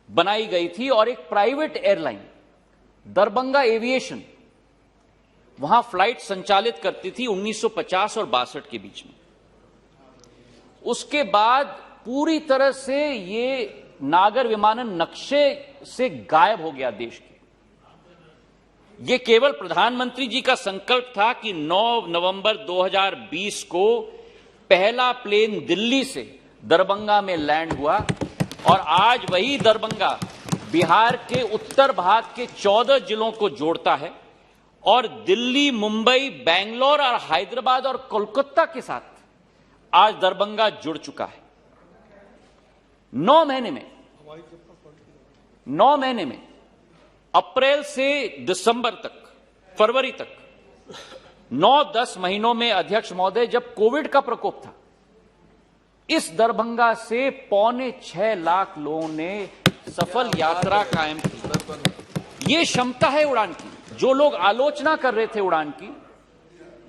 बनाई गई थी, और एक प्राइवेट एयरलाइन दरभंगा एविएशन वहां फ्लाइट संचालित करती थी 1950 और 62 के बीच में। उसके बाद पूरी तरह से ये नागर विमानन नक्शे से गायब हो गया देश के। ये केवल प्रधानमंत्री जी का संकल्प था कि 9 नवंबर 2020 को पहला प्लेन दिल्ली से दरभंगा में लैंड हुआ, और आज वही दरभंगा बिहार के उत्तर भाग के 14 जिलों को जोड़ता है, और दिल्ली, मुंबई, बेंगलोर और हैदराबाद और कोलकाता के साथ आज दरभंगा जुड़ चुका है। 9 महीने में अप्रैल से दिसंबर तक, फरवरी तक 9-10 महीनों में अध्यक्ष महोदय, जब कोविड का प्रकोप था, इस दरभंगा से 5.25 लाख लोगों ने सफल यात्रा कायम की। ये क्षमता है उड़ान की। जो लोग आलोचना कर रहे थे उड़ान की,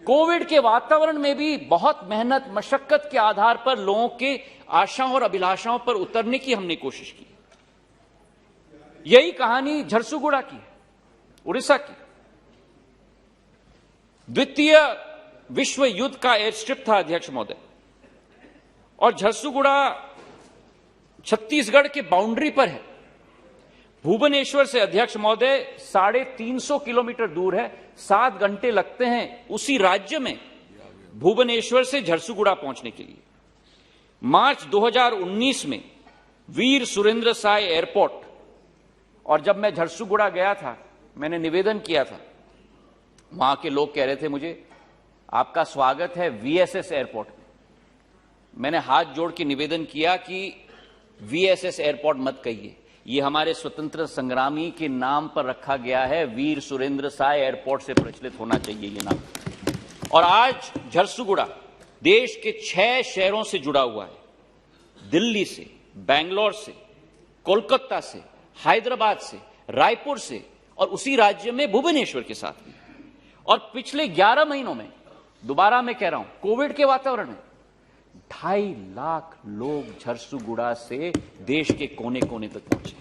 कोविड के वातावरण में भी बहुत मेहनत मशक्कत के आधार पर लोगों के आशाओं और अभिलाषाओं पर उतरने की हमने कोशिश की। यही कहानी झरसुगुड़ा की, उड़ीसा की। द्वितीय विश्व युद्ध का एयर स्ट्रिप था अध्यक्ष महोदय, और झरसुगुड़ा छत्तीसगढ़ के बाउंड्री पर है। भुवनेश्वर से अध्यक्ष महोदय 350 किलोमीटर दूर है, 7 घंटे लगते हैं उसी राज्य में भुवनेश्वर से झरसुगुड़ा पहुंचने के लिए। मार्च 2019 में वीर सुरेंद्र साय एयरपोर्ट, और जब मैं झरसुगुड़ा गया था, मैंने निवेदन किया था, वहां के लोग कह रहे थे मुझे, आपका स्वागत है वीएसएस एयरपोर्ट में। मैंने हाथ जोड़ के निवेदन किया कि वीएसएस एयरपोर्ट मत कहिए, ये हमारे स्वतंत्र संग्रामी के नाम पर रखा गया है, वीर सुरेंद्र साय एयरपोर्ट से प्रचलित होना चाहिए ये नाम। और आज झरसुगुड़ा देश के 6 शहरों से जुड़ा हुआ है, दिल्ली से, बेंगलोर से, कोलकाता से, हैदराबाद से, रायपुर से, और उसी राज्य में भुवनेश्वर के साथ भी। और पिछले 11 महीनों में, दोबारा मैं कह रहा हूं, कोविड के वातावरण में 2.5 लाख लोग झरसुगुड़ा से देश के कोने कोने तक पहुंचे।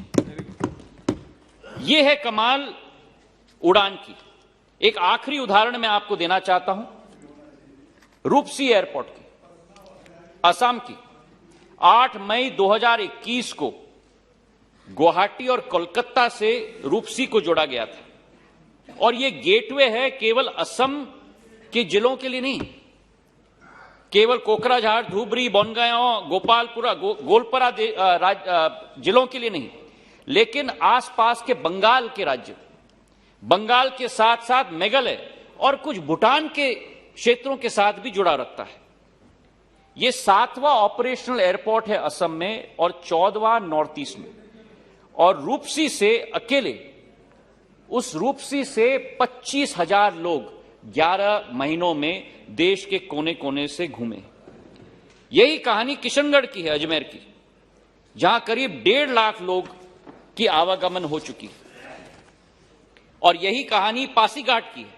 यह है कमाल उड़ान की। एक आखिरी उदाहरण मैं आपको देना चाहता हूं, रूपसी एयरपोर्ट की, असम की। 8 मई 2021 को गुवाहाटी और कोलकाता से रूपसी को जोड़ा गया था, और यह गेटवे है केवल असम के जिलों के लिए नहीं, केवल कोकराझार, धुबरी, बोनगांव, गोपालपुरा, गोलपरा जिलों के लिए नहीं, लेकिन आसपास के बंगाल के राज्य, बंगाल के साथ साथ मेघालय और कुछ भूटान के क्षेत्रों के साथ भी जुड़ा रखता है। यह 7वां ऑपरेशनल एयरपोर्ट है असम में और 14वां नॉर्थ ईस्ट में। और रूपसी से अकेले, उस रूपसी से 25,000 लोग 11 महीनों में देश के कोने कोने से घूमे। यही कहानी किशनगढ़ की है, अजमेर की, जहां करीब 1.5 लाख लोग की आवागमन हो चुकी है। और यही कहानी पासीघाट की है।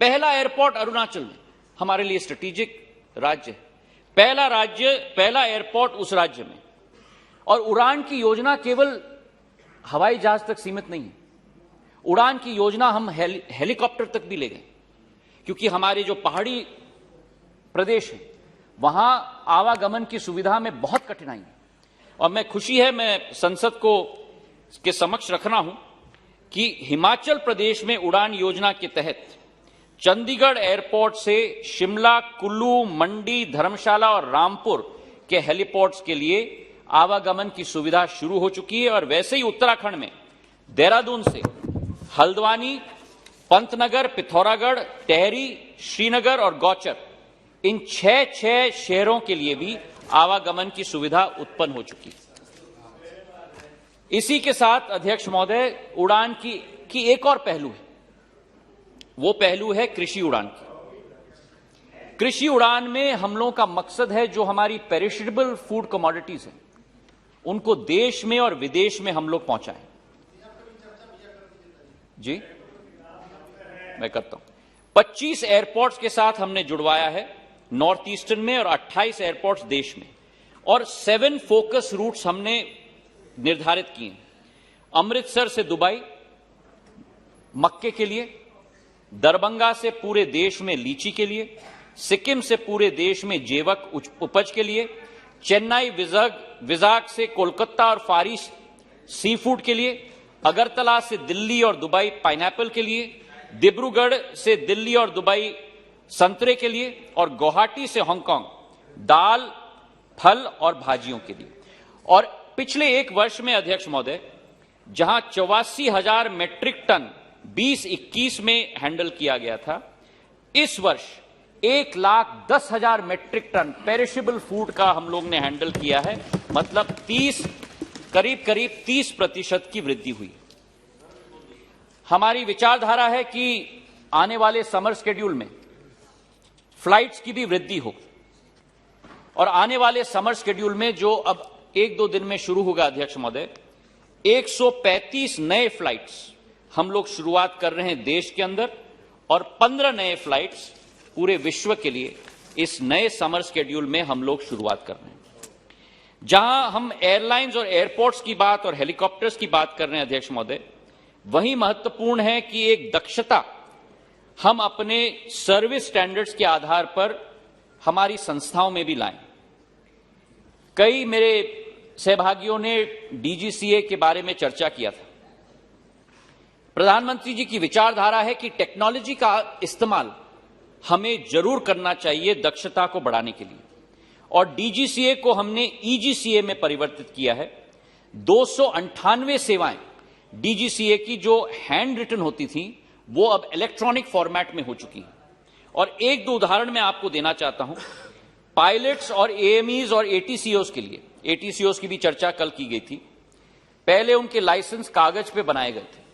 पहला एयरपोर्ट अरुणाचल में, हमारे लिए स्ट्रेटेजिक राज्य है, पहला एयरपोर्ट उस राज्य में। और उड़ान की योजना केवल हवाई जहाज तक सीमित नहीं है, उड़ान की योजना हम हेलीकॉप्टर तक भी ले गए, क्योंकि हमारे जो पहाड़ी प्रदेश है वहां आवागमन की सुविधा में बहुत कठिनाई है। और मैं खुशी है, मैं संसद को के समक्ष रखना हूं कि हिमाचल प्रदेश में उड़ान योजना के तहत चंडीगढ़ एयरपोर्ट से शिमला, कुल्लू, मंडी, धर्मशाला और रामपुर के हेलीपोर्ट्स के लिए आवागमन की सुविधा शुरू हो चुकी है। और वैसे ही उत्तराखंड में देहरादून से हल्द्वानी, पंतनगर, पिथौरागढ़, टेहरी, श्रीनगर और गौचर, इन 6 शहरों के लिए भी आवागमन की सुविधा उत्पन्न हो चुकी है। इसी के साथ अध्यक्ष महोदय, उड़ान की एक और पहलू है, वो पहलू है कृषि उड़ान की। कृषि उड़ान में हम लोगों का मकसद है, जो हमारी पेरिशेबल फूड कमोडिटीज हैं, उनको देश में और विदेश में हम लोग पहुंचाएं। जी, मैं करता हूं। 25 एयरपोर्ट्स के साथ हमने जुड़वाया है नॉर्थ ईस्टर्न में, और 28 एयरपोर्ट्स देश में, और 7 फोकस रूट्स हमने निर्धारित किए हैं। अमृतसर से दुबई मक्के के लिए, दरभंगा से पूरे देश में लीची के लिए, सिक्किम से पूरे देश में जेवक उपज के लिए, चेन्नई विजाग से कोलकाता और फारी सी फूड के लिए, अगरतला से दिल्ली और दुबई पाइनएप्पल के लिए, डिब्रूगढ़ से दिल्ली और दुबई संतरे के लिए, और गुवाहाटी से हांगकांग दाल, फल और भाजियों के लिए। और पिछले 1 वर्ष में अध्यक्ष महोदय, जहां 84,000 मेट्रिक टन 2021 में हैंडल किया गया था। इस वर्ष 1,10,000 मेट्रिक टन पेरिशेबल फूड का हम लोग ने हैंडल किया है, मतलब करीब 30% की वृद्धि हुई। हमारी विचारधारा है कि आने वाले समर शेड्यूल में फ्लाइट्स की भी वृद्धि हो और आने वाले समर शेड्यूल में जो अब 1-2 दिन में शुरू होगा अध्यक्ष महोदय, 135 नए फ्लाइट्स हम लोग शुरुआत कर रहे हैं देश के अंदर और 15 नए फ्लाइट्स पूरे विश्व के लिए इस नए समर शेड्यूल में हम लोग शुरुआत कर रहे हैं। जहां हम एयरलाइंस और एयरपोर्ट्स की बात और हेलीकॉप्टर्स की बात कर रहे हैं अध्यक्ष महोदय, वही महत्वपूर्ण है कि एक दक्षता हम अपने सर्विस स्टैंडर्ड्स के आधार पर हमारी संस्थाओं में भी लाएं। कई मेरे सहभागियों ने डीजीसीए के बारे में चर्चा किया था। प्रधानमंत्री जी की विचारधारा है कि टेक्नोलॉजी का इस्तेमाल हमें जरूर करना चाहिए दक्षता को बढ़ाने के लिए, और डीजीसीए को हमने ईजीसीए में परिवर्तित किया है। 298 सेवाएं डीजीसीए की जो हैंड रिटन होती थी वो अब इलेक्ट्रॉनिक फॉर्मेट में हो चुकी है। और 1-2 उदाहरण मैं आपको देना चाहता हूं। पायलट्स और एएमईज और एटीसीओज के लिए, एटीसीओज की भी चर्चा कल की गई थी, पहले उनके लाइसेंस कागज पे बनाए गए थे।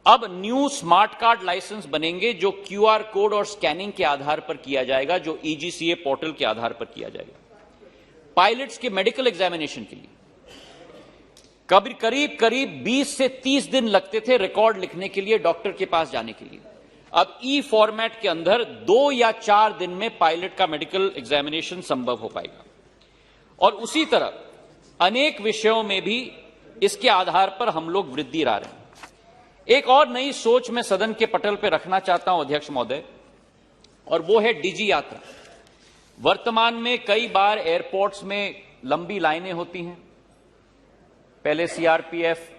अब न्यू स्मार्ट कार्ड लाइसेंस बनेंगे जो क्यूआर कोड और स्कैनिंग के आधार पर किया जाएगा, जो ईजीसीए पोर्टल के आधार पर किया जाएगा। पायलट्स के मेडिकल एग्जामिनेशन के लिए करीब 20 से 30 दिन लगते थे रिकॉर्ड लिखने के लिए, डॉक्टर के पास जाने के लिए। अब ई फॉर्मेट के अंदर 2 या 4 दिन में पायलट का मेडिकल एग्जामिनेशन संभव हो पाएगा। और उसी तरह अनेक विषयों में भी इसके आधार पर हम लोग वृद्धि ला रहे हैं। एक और नई सोच मैं सदन के पटल पर रखना चाहता हूं अध्यक्ष महोदय, और वो है डिजी यात्रा। वर्तमान में कई बार एयरपोर्ट्स में लंबी लाइनें होती हैं। पहले सीआरपीएफ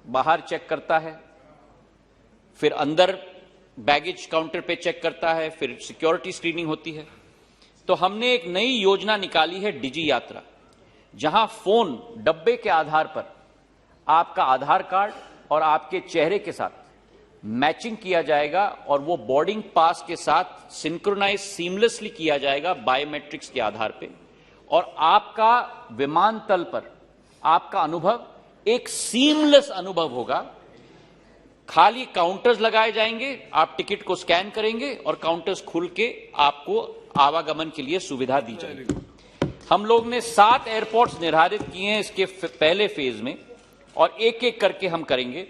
बाहर चेक करता है, फिर अंदर बैगेज काउंटर पे चेक करता है, फिर सिक्योरिटी स्क्रीनिंग होती है। तो हमने एक नई योजना निकाली है डिजी यात्रा, जहां फोन डब्बे के आधार पर आपका आधार कार्ड और आपके चेहरे के साथ मैचिंग किया जाएगा और वो बोर्डिंग पास के साथ सिंक्रोनाइज सीमलेसली किया जाएगा बायोमेट्रिक्स के आधार पे, और आपका विमानतल पर आपका अनुभव एक सीमलेस अनुभव होगा। खाली काउंटर्स लगाए जाएंगे, आप टिकट को स्कैन करेंगे और काउंटर्स खुल के आपको आवागमन के लिए सुविधा दी जाएगी। हम लोग ने 7 एयरपोर्ट्स निर्धारित किए हैं इसके पहले फेज में, और एक एक करके हम करेंगे।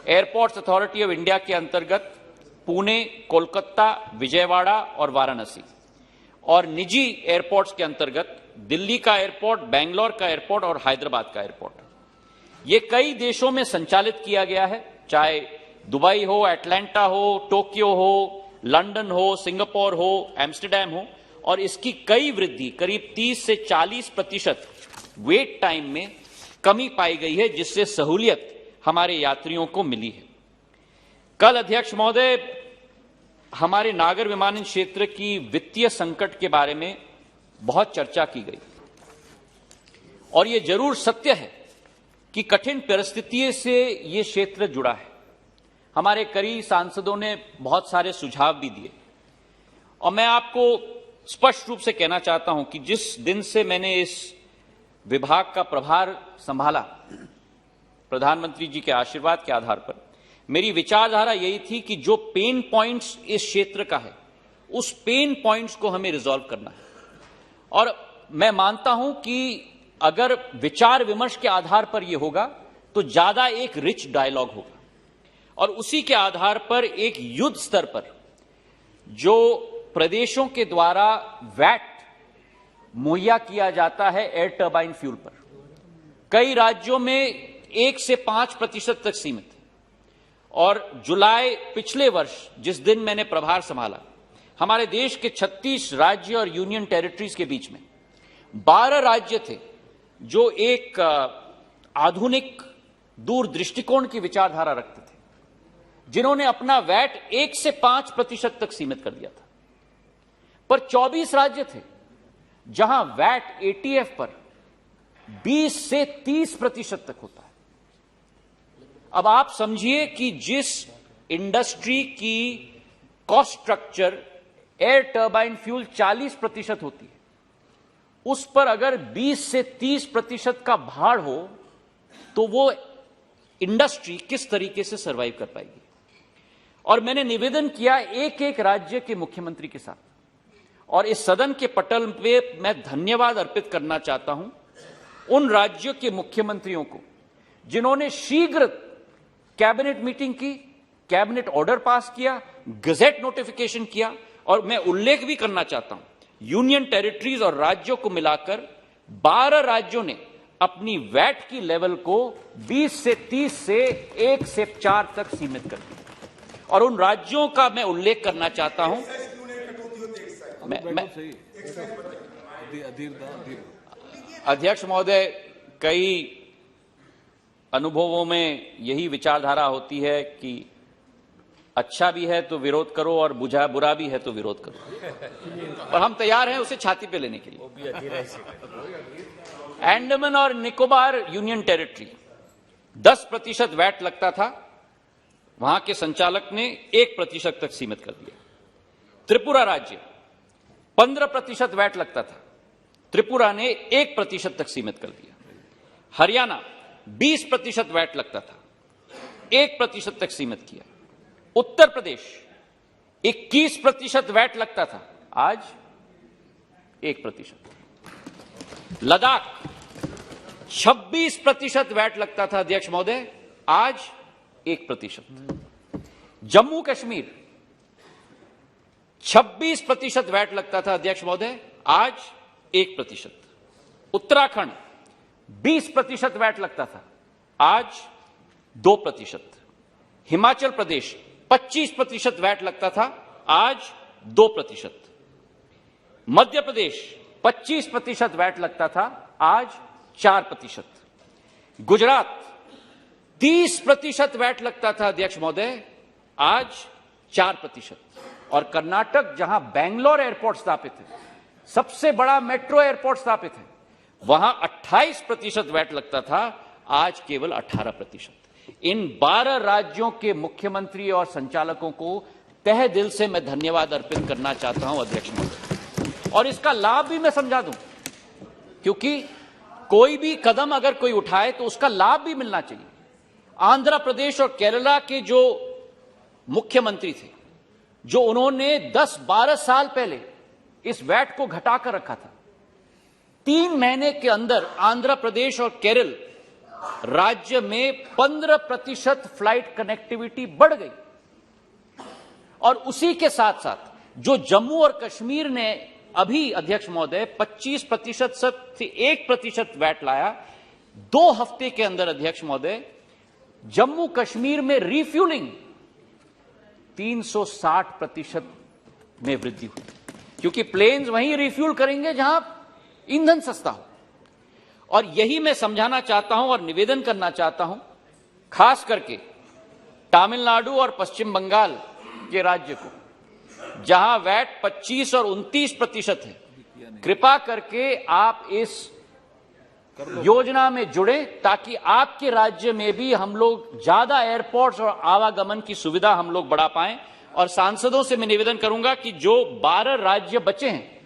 एयरपोर्ट्स अथॉरिटी ऑफ इंडिया के अंतर्गत पुणे, कोलकाता, विजयवाड़ा और वाराणसी, और निजी एयरपोर्ट्स के अंतर्गत दिल्ली का एयरपोर्ट, बेंगलोर का एयरपोर्ट और हैदराबाद का एयरपोर्ट। ये कई देशों में संचालित किया गया है, चाहे दुबई हो, एटलांटा हो, टोक्यो हो, लंदन हो, सिंगापुर हो, एम्स्टरडैम हो, और इसकी कई वृद्धि करीब 30 से 40% वेट टाइम में कमी पाई गई है, जिससे सहूलियत हमारे यात्रियों को मिली है। कल अध्यक्ष महोदय हमारे नागर विमानन क्षेत्र की वित्तीय संकट के बारे में बहुत चर्चा की गई, और यह जरूर सत्य है कि कठिन परिस्थितियों से यह क्षेत्र जुड़ा है। हमारे कई सांसदों ने बहुत सारे सुझाव भी दिए, और मैं आपको स्पष्ट रूप से कहना चाहता हूं कि जिस दिन से मैंने इस विभाग का प्रभार संभाला, प्रधानमंत्री जी के आशीर्वाद के आधार पर, मेरी विचारधारा यही थी कि जो पेन पॉइंट्स इस क्षेत्र का है, उस पेन पॉइंट्स को हमें रिजॉल्व करना है। और मैं मानता हूं कि अगर विचार विमर्श के आधार पर यह होगा तो ज्यादा एक रिच डायलॉग होगा, और उसी के आधार पर एक युद्ध स्तर पर जो प्रदेशों के द्वारा वैट मुहैया किया जाता है एयर टर्बाइन फ्यूल पर, कई राज्यों में 1 से 5% तक सीमित है। और जुलाई पिछले वर्ष जिस दिन मैंने प्रभार संभाला, हमारे देश के 36 राज्य और यूनियन टेरिटरीज के बीच में 12 राज्य थे जो एक आधुनिक दूर दृष्टिकोण की विचारधारा रखते थे, जिन्होंने अपना वैट 1 से 5% तक सीमित कर दिया था। पर 24 राज्य थे जहां वैट एटीएफ पर 20 से 30% तक होता है। अब आप समझिए कि जिस इंडस्ट्री की cost structure air turbine fuel 40% होती है, उस पर अगर 20 से 30% का भार हो तो वो इंडस्ट्री किस तरीके से सरवाइव कर पाएगी। और मैंने निवेदन किया एक एक राज्य के मुख्यमंत्री के साथ, और इस सदन के पटल पे मैं धन्यवाद अर्पित करना चाहता हूं उन राज्यों के मुख्यमंत्रियों को जिन्होंने शीघ्र कैबिनेट मीटिंग की, कैबिनेट ऑर्डर पास किया, गजेट नोटिफिकेशन किया। और मैं उल्लेख भी करना चाहता हूं, यूनियन टेरिटरीज और राज्यों को मिलाकर 12 राज्यों ने अपनी वैट की लेवल को 20 से 30 से 1 से 4 तक सीमित कर दिया। और उन राज्यों का मैं उल्लेख करना चाहता हूं, अध्यक्ष महोदय, कई अनुभवों में यही विचारधारा होती है कि अच्छा भी है तो विरोध करो और बुरा भी है तो विरोध करो, और हम तैयार हैं उसे छाती पे लेने के लिए। अंडमान और निकोबार यूनियन टेरिटरी 10% वैट लगता था, वहां के संचालक ने 1% तक सीमित कर दिया। त्रिपुरा राज्य 15% वैट लगता था, त्रिपुरा ने 1% तक सीमित कर दिया। हरियाणा 20% वैट लगता था, 1% तक सीमित किया। उत्तर प्रदेश 21% वैट लगता था, आज 1%। लद्दाख 26% वैट लगता था अध्यक्ष महोदय, आज 1%। जम्मू कश्मीर 26% वैट लगता था अध्यक्ष महोदय, आज 1%। उत्तराखंड 20% वैट लगता था, आज 2%। हिमाचल प्रदेश 25% वैट लगता था, आज 2%। मध्य प्रदेश 25% वैट लगता था, आज 4%। गुजरात 30% वैट लगता था अध्यक्ष महोदय, आज 4%। और कर्नाटक, जहां बेंगलोर एयरपोर्ट स्थापित है, सबसे बड़ा मेट्रो एयरपोर्ट स्थापित है, वहां 28% वैट लगता था, आज केवल 18%। इन 12 राज्यों के मुख्यमंत्री और संचालकों को तहे दिल से मैं धन्यवाद अर्पित करना चाहता हूं अध्यक्ष महोदय। और इसका लाभ भी मैं समझा दूं, क्योंकि कोई भी कदम अगर कोई उठाए तो उसका लाभ भी मिलना चाहिए। आंध्र प्रदेश और केरला के जो मुख्यमंत्री थे, जो उन्होंने 10-12 साल पहले इस वैट को घटाकर रखा था, 3 महीने के अंदर आंध्र प्रदेश और केरल राज्य में 15% फ्लाइट कनेक्टिविटी बढ़ गई। और उसी के साथ साथ जो जम्मू और कश्मीर ने अभी अध्यक्ष महोदय 25% से 1% वैट लाया, 2 हफ्ते के अंदर अध्यक्ष महोदय जम्मू कश्मीर में रिफ्यूलिंग 360% में वृद्धि हुई, क्योंकि प्लेन्स वहीं रिफ्यूल करेंगे जहां ईंधन सस्ता हो। और यही मैं समझाना चाहता हूं और निवेदन करना चाहता हूं, खास करके तमिलनाडु और पश्चिम बंगाल के राज्य को, जहां वैट 25 और 29% है, कृपा करके आप इस योजना में जुड़े, ताकि आपके राज्य में भी हम लोग ज्यादा एयरपोर्ट्स और आवागमन की सुविधा हम लोग बढ़ा पाएं। और सांसदों से मैं निवेदन करूंगा कि जो 12 राज्य बचे हैं,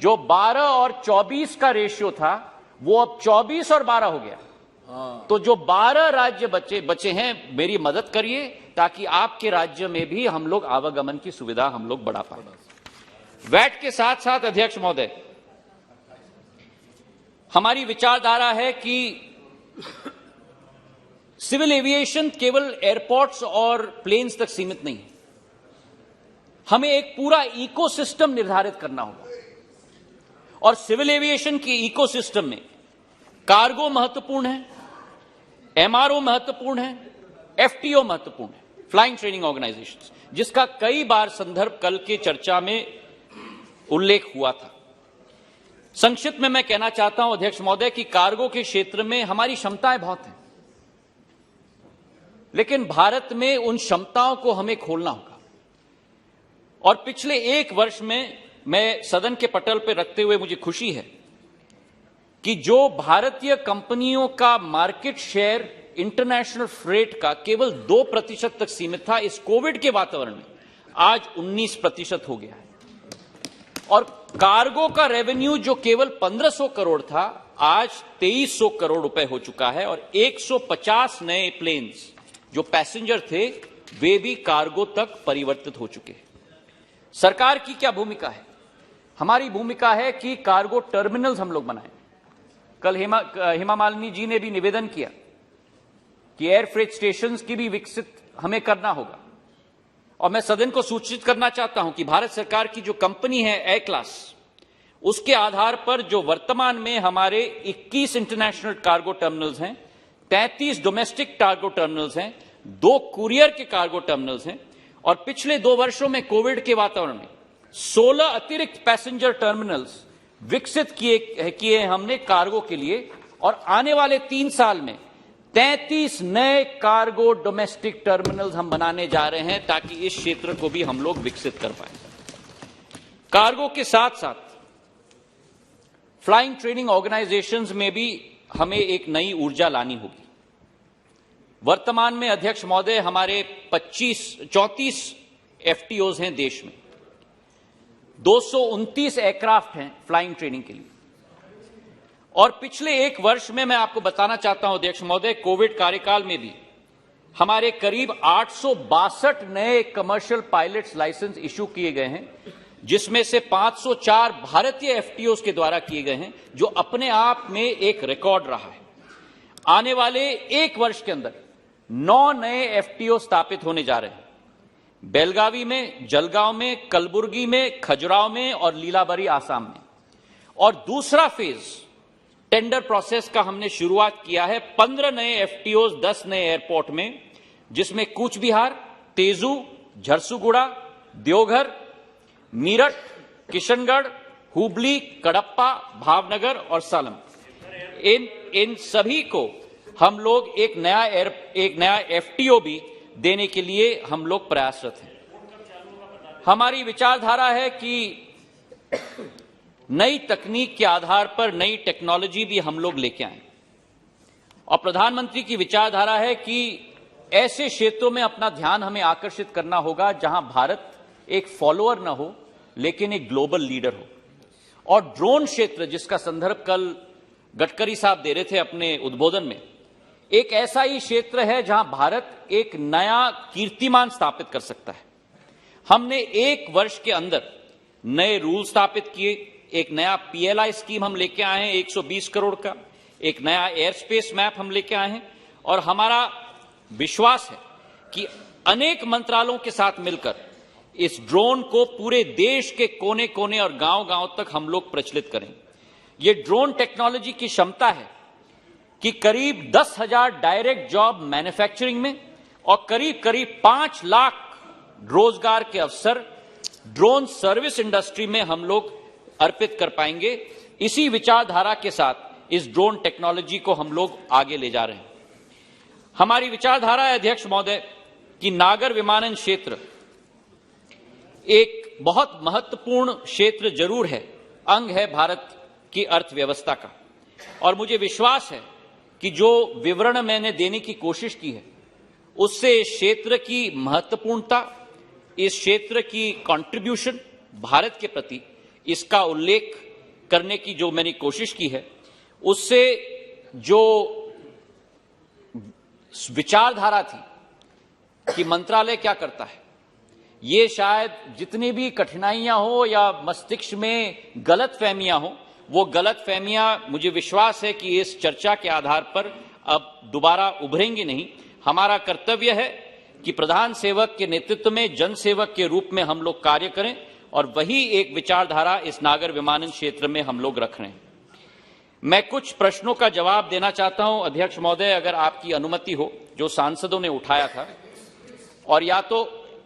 जो 12 और 24 का रेशियो था, वो अब 24 और 12 हो गया। तो जो 12 राज्य बचे हैं, मेरी मदद करिए ताकि आपके राज्य में भी हम लोग आवागमन की सुविधा हम लोग बढ़ा पाए। वैट के साथ साथ अध्यक्ष महोदय, हमारी विचारधारा है कि सिविल एविएशन केवल एयरपोर्ट्स और प्लेन्स तक सीमित नहीं है, हमें एक पूरा इकोसिस्टम निर्धारित करना होगा। और सिविल एविएशन के इकोसिस्टम में कार्गो महत्वपूर्ण है, एमआरओ महत्वपूर्ण है, एफटीओ महत्वपूर्ण है, फ्लाइंग ट्रेनिंग ऑर्गेनाइजेशंस, जिसका कई बार संदर्भ कल के चर्चा में उल्लेख हुआ था। संक्षिप्त में मैं कहना चाहता हूं अध्यक्ष महोदय कि कार्गो के क्षेत्र में हमारी क्षमताएं बहुत हैं, लेकिन भारत में उन क्षमताओं को हमें खोलना होगा। और पिछले 1 वर्ष में मैं सदन के पटल पर रखते हुए मुझे खुशी है कि जो भारतीय कंपनियों का मार्केट शेयर इंटरनेशनल फ्रेट का केवल 2% तक सीमित था, इस कोविड के वातावरण में आज 19% हो गया है। और कार्गो का रेवेन्यू जो केवल 1500 करोड़ था, आज 2300 करोड़ रुपए हो चुका है। और 150 नए प्लेन्स जो पैसेंजर थे वे भी कार्गो तक परिवर्तित हो चुके हैं। सरकार की क्या भूमिका है? हमारी भूमिका है कि कार्गो टर्मिनल्स हम लोग बनाएं। कल हेमा मालिनी जी ने भी निवेदन किया कि एयर फ्रेट स्टेशंस की भी विकसित हमें करना होगा। और मैं सदन को सूचित करना चाहता हूं कि भारत सरकार की जो कंपनी है एयर क्लास, उसके आधार पर जो वर्तमान में हमारे 21 इंटरनेशनल कार्गो टर्मिनल्स हैं, 33 डोमेस्टिक कार्गो टर्मिनल्स हैं, 2 कुरियर के कार्गो टर्मिनल्स हैं, और पिछले 2 वर्षों में कोविड के वातावरण में 16 अतिरिक्त पैसेंजर टर्मिनल्स विकसित किए हमने कार्गो के लिए। और आने वाले 3 साल में 33 नए कार्गो डोमेस्टिक टर्मिनल्स हम बनाने जा रहे हैं ताकि इस क्षेत्र को भी हम लोग विकसित कर पाए। कार्गो के साथ साथ फ्लाइंग ट्रेनिंग ऑर्गेनाइजेशंस में भी हमें एक नई ऊर्जा लानी होगी। वर्तमान में अध्यक्ष महोदय हमारे 34 एफटीओज हैं देश में, 229 एयरक्राफ्ट हैं फ्लाइंग ट्रेनिंग के लिए। और पिछले 1 वर्ष में मैं आपको बताना चाहता हूं अध्यक्ष महोदय, कोविड कार्यकाल में भी हमारे करीब 862 नए कमर्शियल पायलट्स लाइसेंस इशू किए गए हैं, जिसमें से 504 भारतीय एफटीओज के द्वारा किए गए हैं, जो अपने आप में एक रिकॉर्ड रहा है। आने वाले 1 वर्ष के अंदर 9 नए एफटीओ स्थापित होने जा रहे हैं, बेलगावी में, जलगांव में, कलबुर्गी में, खजुराहो में और लीलाबारी आसाम में। और दूसरा फेज टेंडर प्रोसेस का हमने शुरुआत किया है 15 नए एफटीओज 10 नए एयरपोर्ट में, जिसमें कूच बिहार, तेजू, झरसुगुड़ा, देवघर, मीरठ, किशनगढ़, हुबली, कडप्पा, भावनगर और सालम। इन सभी को हम लोग एक नया एफटीओ भी देने के लिए हम लोग प्रयासरत हैं। हमारी विचारधारा है कि नई तकनीक के आधार पर नई टेक्नोलॉजी भी हम लोग लेके आए। और प्रधानमंत्री की विचारधारा है कि ऐसे क्षेत्रों में अपना ध्यान हमें आकर्षित करना होगा जहां भारत एक फॉलोअर न हो लेकिन एक ग्लोबल लीडर हो। और ड्रोन क्षेत्र, जिसका संदर्भ कल गडकरी साहब दे रहे थे अपने उद्बोधन में, एक ऐसा ही क्षेत्र है जहां भारत एक नया कीर्तिमान स्थापित कर सकता है। हमने 1 वर्ष के अंदर नए रूल स्थापित किए, एक नया पीएलआई स्कीम हम लेके आए हैं 120 करोड़ का, एक नया एयर स्पेस मैप हम लेके आए हैं। और हमारा विश्वास है कि अनेक मंत्रालयों के साथ मिलकर इस ड्रोन को पूरे देश के कोने कोने और गांव-गांव तक हम लोग प्रचलित करें। ये ड्रोन टेक्नोलॉजी की क्षमता है कि करीब 10,000 डायरेक्ट जॉब मैन्युफैक्चरिंग में और करीब 5 लाख रोजगार के अवसर ड्रोन सर्विस इंडस्ट्री में हम लोग अर्पित कर पाएंगे। इसी विचारधारा के साथ इस ड्रोन टेक्नोलॉजी को हम लोग आगे ले जा रहे हैं। हमारी विचारधारा है अध्यक्ष महोदय कि नागर विमानन क्षेत्र एक बहुत महत्वपूर्ण क्षेत्र जरूर है, अंग है भारत की अर्थव्यवस्था का। और मुझे विश्वास है कि जो विवरण मैंने देने की कोशिश की है उससे इस क्षेत्र की महत्वपूर्णता, इस क्षेत्र की कंट्रीब्यूशन भारत के प्रति, इसका उल्लेख करने की जो मैंने कोशिश की है, उससे जो विचारधारा थी कि मंत्रालय क्या करता है, ये शायद जितनी भी कठिनाइयां हो या मस्तिष्क में गलतफहमियां हो, वो गलतफहमियां मुझे विश्वास है कि इस चर्चा के आधार पर अब दोबारा उभरेंगी नहीं। हमारा कर्तव्य है कि प्रधान सेवक के नेतृत्व में जन सेवक के रूप में हम लोग कार्य करें और वही एक विचारधारा इस नागर विमानन क्षेत्र में हम लोग रख रहे हैं। मैं कुछ प्रश्नों का जवाब देना चाहता हूं अध्यक्ष महोदय, अगर आपकी अनुमति हो, जो सांसदों ने उठाया था। और या तो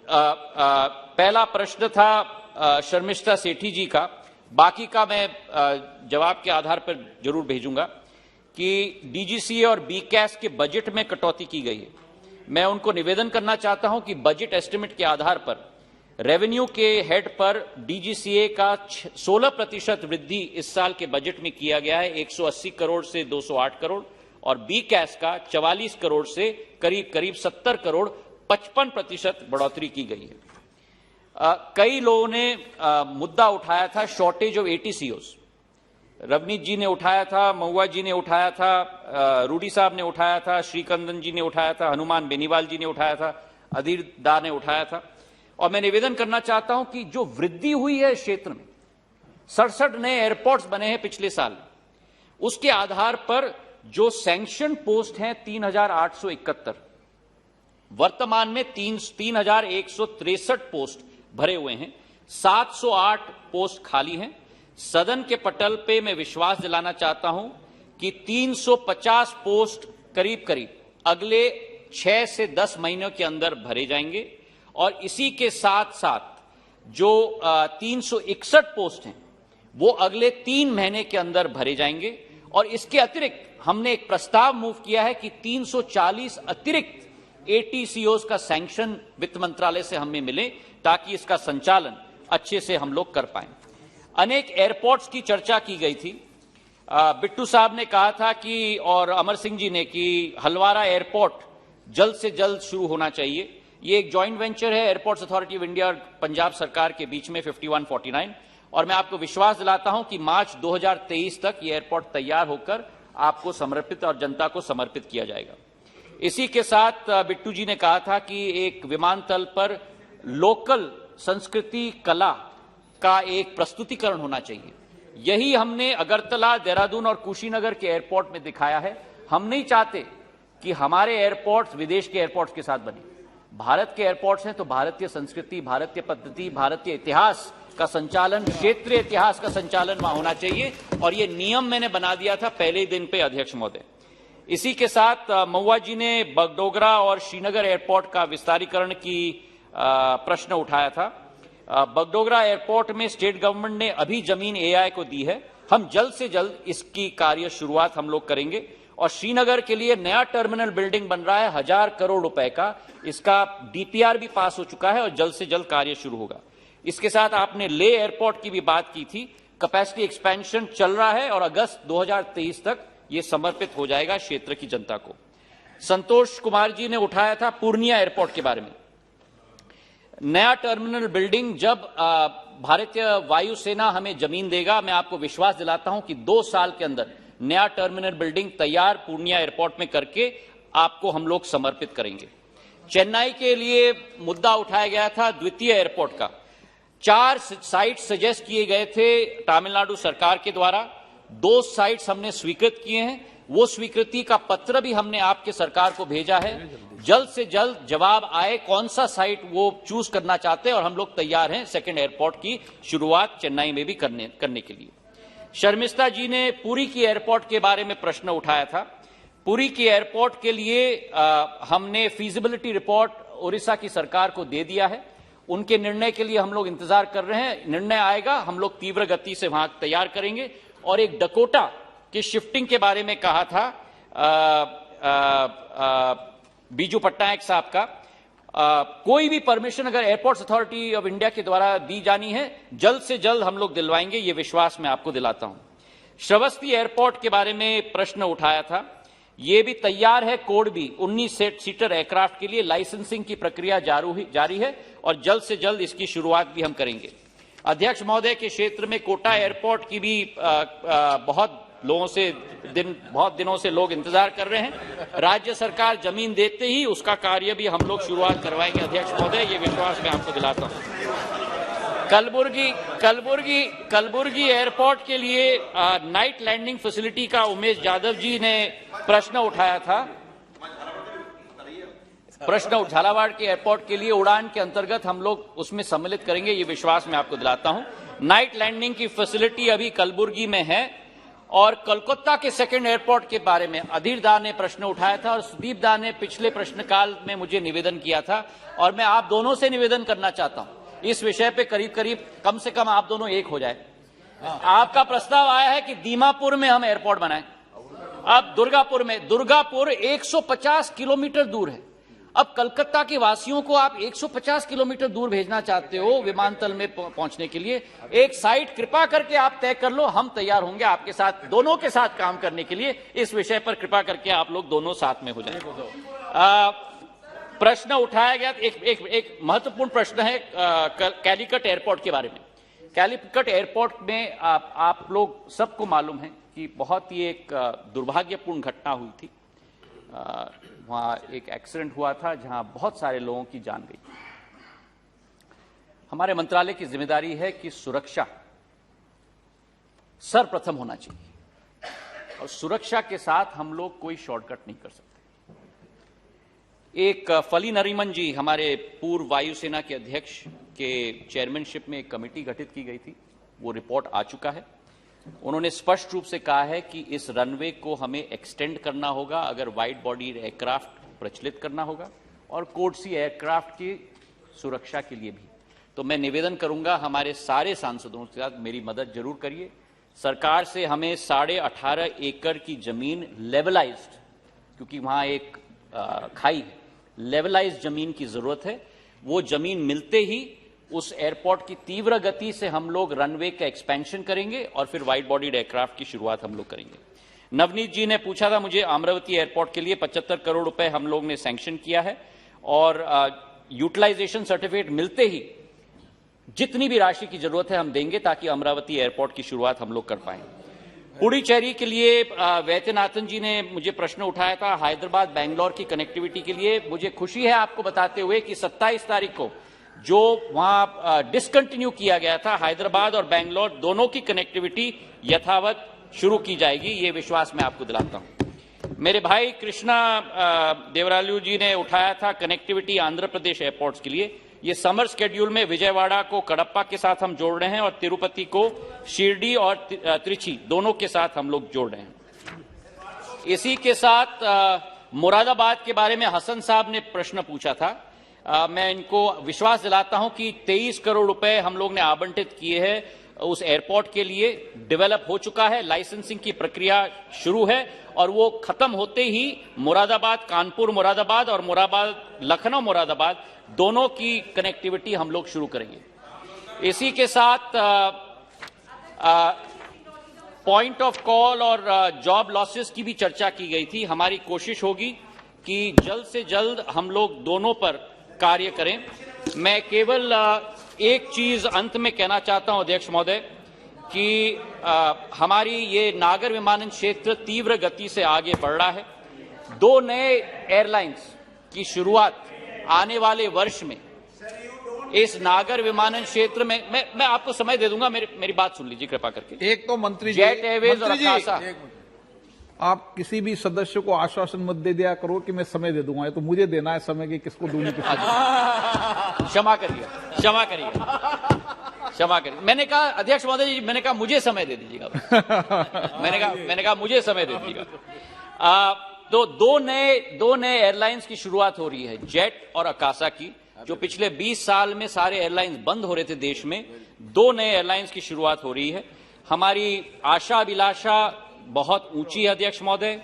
पहला प्रश्न था शर्मिष्ठा सेठी जी का, बाकी का मैं जवाब के आधार पर जरूर भेजूंगा कि डीजीसीए और बीकैस के बजट में कटौती की गई है। मैं उनको निवेदन करना चाहता हूं कि बजट एस्टिमेट के आधार पर रेवेन्यू के हेड पर डीजीसीए का 16% वृद्धि इस साल के बजट में किया गया है, 180 करोड़ से 208 करोड़, और बी कैश का 44 करोड़ से करीब करीब 70 करोड़ 55% बढ़ोतरी की गई है। कई लोगों ने मुद्दा उठाया था शॉर्टेज ऑफ एटीसीओज। रवनीत जी ने उठाया था, महुआ जी ने उठाया था, रूडी साहब ने उठाया था, श्रीकंदन जी ने उठाया था, हनुमान बेनीवाल जी ने उठाया था, अधीर दा ने उठाया था। और मैं निवेदन करना चाहता हूं कि जो वृद्धि हुई है इस क्षेत्र में, 67 नए एयरपोर्ट्स बने हैं पिछले साल, उसके आधार पर जो सैंक्शन पोस्ट हैं 3,871, वर्तमान में 3,163 पोस्ट भरे हुए हैं, 708 पोस्ट खाली हैं। सदन के पटल पे मैं विश्वास दिलाना चाहता हूं कि 350 पोस्ट करीब करीब अगले 6 से 10 महीनों के अंदर भरे जाएंगे, और इसी के साथ साथ जो 361 पोस्ट हैं वो अगले 3 महीने के अंदर भरे जाएंगे। और इसके अतिरिक्त हमने एक प्रस्ताव मूव किया है कि 340 अतिरिक्त एटीसीओज का सैंक्शन वित्त मंत्रालय से हमें मिले, ताकि इसका संचालन अच्छे से हम लोग कर पाएं। अनेक एयरपोर्ट्स की चर्चा की गई थी। बिट्टू साहब ने कहा था कि, और अमर सिंह जी ने, कि हलवारा एयरपोर्ट जल्द से जल्द शुरू होना चाहिए। ये एक जॉइंट वेंचर है एयरपोर्ट्स अथॉरिटी ऑफ इंडिया और पंजाब सरकार के बीच में 51-49, और मैं आपको विश्वास दिलाता हूं कि मार्च 2023 तक ये एयरपोर्ट तैयार होकर आपको समर्पित और जनता को समर्पित किया जाएगा। इसी के साथ बिट्टू जी ने कहा था कि एक विमानतल पर लोकल संस्कृति कला का एक प्रस्तुतिकरण होना चाहिए। यही हमने अगरतला, देहरादून और कुशीनगर के एयरपोर्ट में दिखाया है। हम नहीं चाहते कि हमारे एयरपोर्ट्स विदेश के एयरपोर्ट्स के साथ बने। भारत के एयरपोर्ट्स हैं तो भारतीय संस्कृति, भारतीय पद्धति, भारतीय इतिहास का संचालन, क्षेत्रीय इतिहास का संचालन वहां होना चाहिए, और ये नियम मैंने बना दिया था पहले ही दिन पे, अध्यक्ष महोदय। इसी के साथ महुआ जी ने बगडोगरा और श्रीनगर एयरपोर्ट का विस्तारीकरण की प्रश्न उठाया था। बगडोगरा एयरपोर्ट में स्टेट गवर्नमेंट ने अभी जमीन एआई को दी है। हम जल्द से जल्द इसकी कार्य शुरुआत हम लोग करेंगे। और श्रीनगर के लिए नया टर्मिनल बिल्डिंग बन रहा है 1000 करोड़ रुपए का, इसका डीपीआर भी पास हो चुका है और जल्द से जल्द कार्य शुरू होगा। इसके साथ आपने ले एयरपोर्ट की भी बात की थी। कैपेसिटी एक्सपेंशन चल रहा है और अगस्त 2023 तक यह समर्पित हो जाएगा क्षेत्र की जनता को। संतोष कुमार जी ने उठाया था पूर्णिया एयरपोर्ट के बारे में। नया टर्मिनल बिल्डिंग जब भारतीय वायुसेना हमें जमीन देगा, मैं आपको विश्वास दिलाता हूं कि 2 साल के अंदर नया टर्मिनल बिल्डिंग तैयार पूर्णिया एयरपोर्ट में करके आपको हम लोग समर्पित करेंगे। चेन्नई के लिए मुद्दा उठाया गया था द्वितीय एयरपोर्ट का। 4 साइट सजेस्ट किए गए थे तमिलनाडु सरकार के द्वारा। 2 साइट्स हमने स्वीकृत किए हैं। वो स्वीकृति का पत्र भी हमने आपके सरकार को भेजा है। जल्द से जल्द जवाब आए कौन सा साइट वो चूज करना चाहते हैं, और हम लोग तैयार हैं सेकंड एयरपोर्ट की शुरुआत चेन्नई में भी करने के लिए। शर्मिष्ठा जी ने पुरी की एयरपोर्ट के बारे में प्रश्न उठाया था। पुरी की एयरपोर्ट के लिए हमने फीजिबिलिटी रिपोर्ट उड़ीसा की सरकार को दे दिया है। उनके निर्णय के लिए हम लोग इंतजार कर रहे हैं। निर्णय आएगा, हम लोग तीव्र गति से वहां तैयार करेंगे। और एक डकोटा की शिफ्टिंग के बारे में कहा था बीजू पट्टनायक साहब का। कोई भी परमिशन अगर एयरपोर्ट्स अथॉरिटी ऑफ इंडिया के द्वारा दी जानी है, जल्द से जल्द हम लोग दिलवाएंगे, ये विश्वास मैं आपको दिलाता हूं। श्रावस्ती एयरपोर्ट के बारे में प्रश्न उठाया था। ये भी तैयार है कोड भी 19 सीटर एयरक्राफ्ट के लिए। लाइसेंसिंग की प्रक्रिया जारी है और जल्द से जल्द इसकी शुरुआत भी हम करेंगे। अध्यक्ष महोदय के क्षेत्र में कोटा एयरपोर्ट की भी बहुत दिनों से लोग इंतजार कर रहे हैं। राज्य सरकार जमीन देते ही उसका कार्य भी हम लोग शुरुआत करवाएंगे। अध्यक्ष महोदय, ये विश्वास मैं आपको दिलाता हूं। कलबुर्गी एयरपोर्ट के लिए नाइट लैंडिंग फैसिलिटी का उमेश यादव जी ने प्रश्न उठाया था। झालावाड़ के एयरपोर्ट के लिए उड़ान के अंतर्गत हम लोग उसमें सम्मिलित करेंगे, ये विश्वास मैं आपको दिलाता हूं। नाइट लैंडिंग की फैसिलिटी अभी कलबुर्गी में है। और कोलकाता के सेकंड एयरपोर्ट के बारे में अधीर दा ने प्रश्न उठाया था और सुदीप दा ने पिछले प्रश्नकाल में मुझे निवेदन किया था। और मैं आप दोनों से निवेदन करना चाहता हूं इस विषय पे, करीब कम से कम आप दोनों एक हो जाए। आपका प्रस्ताव आया है कि दीमापुर में हम एयरपोर्ट बनाएं। अब दुर्गापुर 150 किलोमीटर दूर है। अब कलकत्ता के वासियों को आप 150 किलोमीटर दूर भेजना चाहते हो विमानतल में पहुंचने के लिए, एक साइट कृपा करके आप तय कर लो, हम तैयार होंगे आपके साथ, दोनों के साथ काम करने के लिए। इस विषय पर कृपा करके आप लोग दोनों साथ में हो जाएं। प्रश्न उठाया गया, एक महत्वपूर्ण प्रश्न है कैलीकट एयरपोर्ट के बारे में। कैलीकट एयरपोर्ट में आप लोग सबको मालूम है कि बहुत ही एक दुर्भाग्यपूर्ण घटना हुई थी। वहां एक एक्सीडेंट हुआ था जहां बहुत सारे लोगों की जान गई। हमारे मंत्रालय की जिम्मेदारी है कि सुरक्षा सर्वप्रथम होना चाहिए, और सुरक्षा के साथ हम लोग कोई शॉर्टकट नहीं कर सकते। एक फली नरीमन जी, हमारे पूर्व वायुसेना के अध्यक्ष के चेयरमैनशिप में एक कमेटी गठित की गई थी, वो रिपोर्ट आ चुका है। उन्होंने स्पष्ट रूप से कहा है कि इस रनवे को हमें एक्सटेंड करना होगा, अगर वाइड बॉडी एयरक्राफ्ट प्रचलित करना होगा, और कोड सी एयरक्राफ्ट की सुरक्षा के लिए भी। तो मैं निवेदन करूंगा हमारे सारे सांसदों के साथ मेरी मदद जरूर करिए। सरकार से हमें 18.5 एकड़ की जमीन लेवलाइज्ड, क्योंकि वहां एक खाई है, लेवलाइज्ड जमीन की जरूरत है। वो जमीन मिलते ही उस एयरपोर्ट की तीव्र गति से हम लोग रनवे का एक्सपेंशन करेंगे और फिर वाइड बॉडीड एयरक्राफ्ट की शुरुआत हम लोग करेंगे। नवनीत जी ने पूछा था मुझे, अमरावती एयरपोर्ट के लिए 75 करोड़ रुपए हम लोग ने सैंक्शन किया है, और यूटिलाइजेशन सर्टिफिकेट मिलते ही जितनी भी राशि की जरूरत है हम देंगे, ताकि अमरावती एयरपोर्ट की शुरुआत हम लोग कर पाएं। पुडुचेरी के लिए वैद्यनाथन जी ने मुझे प्रश्न उठाया था, हैदराबाद बेंगलोर की कनेक्टिविटी के लिए। मुझे खुशी है आपको बताते हुए कि 27 तारीख को जो वहां डिसकंटिन्यू किया गया था, हैदराबाद और बेंगलोर दोनों की कनेक्टिविटी यथावत शुरू की जाएगी, ये विश्वास मैं आपको दिलाता हूं। मेरे भाई कृष्णा देवरालू जी ने उठाया था कनेक्टिविटी आंध्र प्रदेश एयरपोर्ट्स के लिए। ये समर स्केड्यूल में विजयवाड़ा को कडप्पा के साथ हम जोड़ रहे हैं, और तिरुपति को शिरडी और त्रिची दोनों के साथ हम लोग जोड़ रहे हैं। इसी के साथ मुरादाबाद के बारे में हसन साहब ने प्रश्न पूछा था। मैं इनको विश्वास दिलाता हूं कि 23 करोड़ रुपए हम लोग ने आवंटित किए हैं उस एयरपोर्ट के लिए, डेवलप हो चुका है, लाइसेंसिंग की प्रक्रिया शुरू है, और वो खत्म होते ही मुरादाबाद कानपुर मुरादाबाद और मुरादाबाद लखनऊ मुरादाबाद दोनों की कनेक्टिविटी हम लोग शुरू करेंगे। इसी के साथ पॉइंट ऑफ कॉल और जॉब लॉसेस की भी चर्चा की गई थी। हमारी कोशिश होगी कि जल्द से जल्द हम लोग दोनों पर कार्य करें। मैं केवल एक चीज अंत में कहना चाहता हूं अध्यक्ष महोदय, कि हमारी ये नागर विमानन क्षेत्र तीव्र गति से आगे बढ़ रहा है। 2 नए एयरलाइंस की शुरुआत आने वाले वर्ष में इस नागर विमानन क्षेत्र में, मैं आपको समय दे दूंगा, मेरी बात सुन लीजिए कृपा करके। एक तो मंत्री जेट एयरवेज और अकाशा, आप किसी भी सदस्य को आश्वासन मत दे दिया करो कि मैं समय दे दूंगा, तो मुझे देना है समय कि किसको दूंगी किसको। क्षमा करिए, क्षमा करिए, क्षमा करिए। मैंने कहा अध्यक्ष महोदय जी, मैंने कहा मुझे समय दे दीजिएगा। मैंने कहा मुझे समय दे दीजिएगा। तो दो नए एयरलाइंस की शुरुआत हो रही है, जेट और अकाशा की, जो पिछले 20 साल में सारे एयरलाइंस बंद हो रहे थे देश में। 2 नए एयरलाइंस की शुरुआत हो रही है। हमारी आशा अभिलाषा बहुत ऊंची है अध्यक्ष महोदय।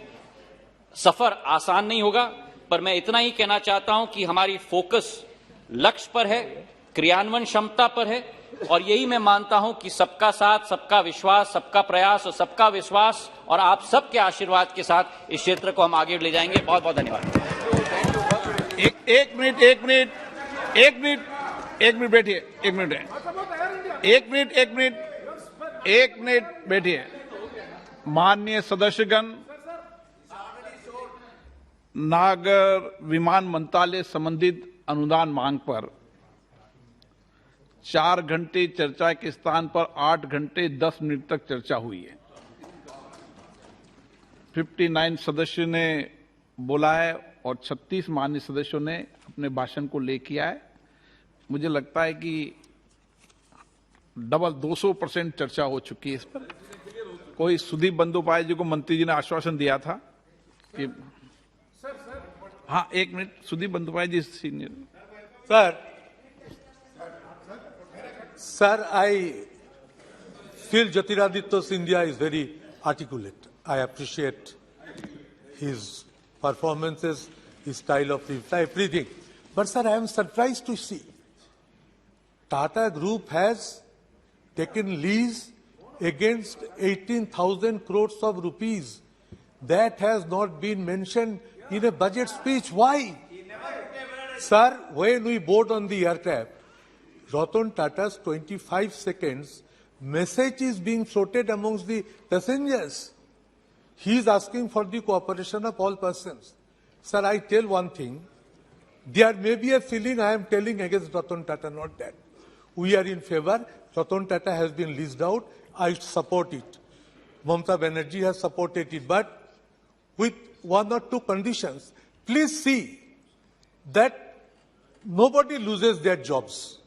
सफर आसान नहीं होगा, पर मैं इतना ही कहना चाहता हूं कि हमारी फोकस लक्ष्य पर है, क्रियान्वयन क्षमता पर है, और यही मैं मानता हूं कि सबका साथ, सबका विश्वास, सबका प्रयास और सबका विश्वास और आप सबके आशीर्वाद के साथ इस क्षेत्र को हम आगे ले जाएंगे। बहुत बहुत धन्यवाद। एक मिनट बैठिए, एक मिनट बैठिए। माननीय सदस्यगण, नागर विमान मंत्रालय संबंधित अनुदान मांग पर 4 घंटे चर्चा के स्थान पर 8 घंटे 10 मिनट तक चर्चा हुई है। 59 सदस्य ने बोला है और 36 माननीय सदस्यों ने अपने भाषण को ले किया है। मुझे लगता है कि डबल 200% चर्चा हो चुकी है इस पर। कोई सुदीप बंदोपाध्याय जी को मंत्री जी ने आश्वासन दिया था कि हाँ, एक minute, Sudip Bandopadhyay ji senior. Sir, I feel Jyotiraditya Scindia is very articulate. I appreciate his performances his style of reply, everything. But sir, I am surprised to see Tata Group has taken lease against 18,000 crores of rupees. That has not been mentioned in a budget speech. Why? Sir, when we board on the aircraft, Ratan Tata's 25 seconds message is being floated amongst the passengers. He is asking for the cooperation of all persons. Sir, I tell one thing. There may be a feeling I am telling against Ratan Tata, not that. We are in favor. Ratan Tata has been leased out. I support it. Mamata Banerjee has supported it. But with one or two conditions, please see that nobody loses their jobs.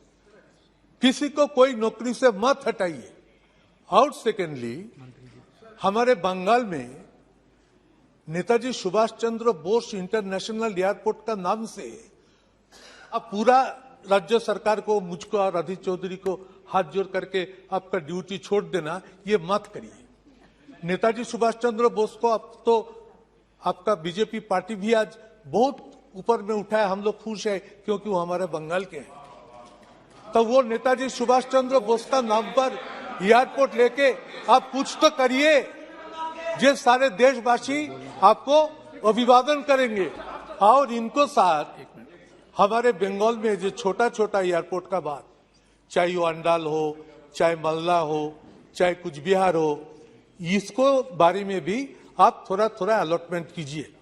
किसी को कोई नौकरी से मत हटाइए. और secondly, हमारे बंगाल में नेताजी सुभाष चंद्र बोस इंटरनेशनल एयरपोर्ट का नाम से अब पूरा राज्य सरकार को, मुझको और अधीर चौधरी को हाथ जोड़ करके आपका ड्यूटी छोड़ देना, ये मत करिए. नेताजी सुभाष चंद्र बोस को अब तो आपका बीजेपी पार्टी भी आज बहुत ऊपर में उठाया. हम लोग खुश है क्योंकि वो हमारे बंगाल के हैं. तो वो नेताजी सुभाष चंद्र बोस का नाम पर एयरपोर्ट लेके आप कुछ तो करिए, जो सारे देशवासी आपको अभिवादन करेंगे. और इनको साथ हमारे बंगाल में जो छोटा छोटा एयरपोर्ट का बात, चाहे वो अंडाल हो, चाहे मल्ला हो, चाहे कुछ बिहार हो, इसको बारे में भी आप थोड़ा थोड़ा अलॉटमेंट कीजिए.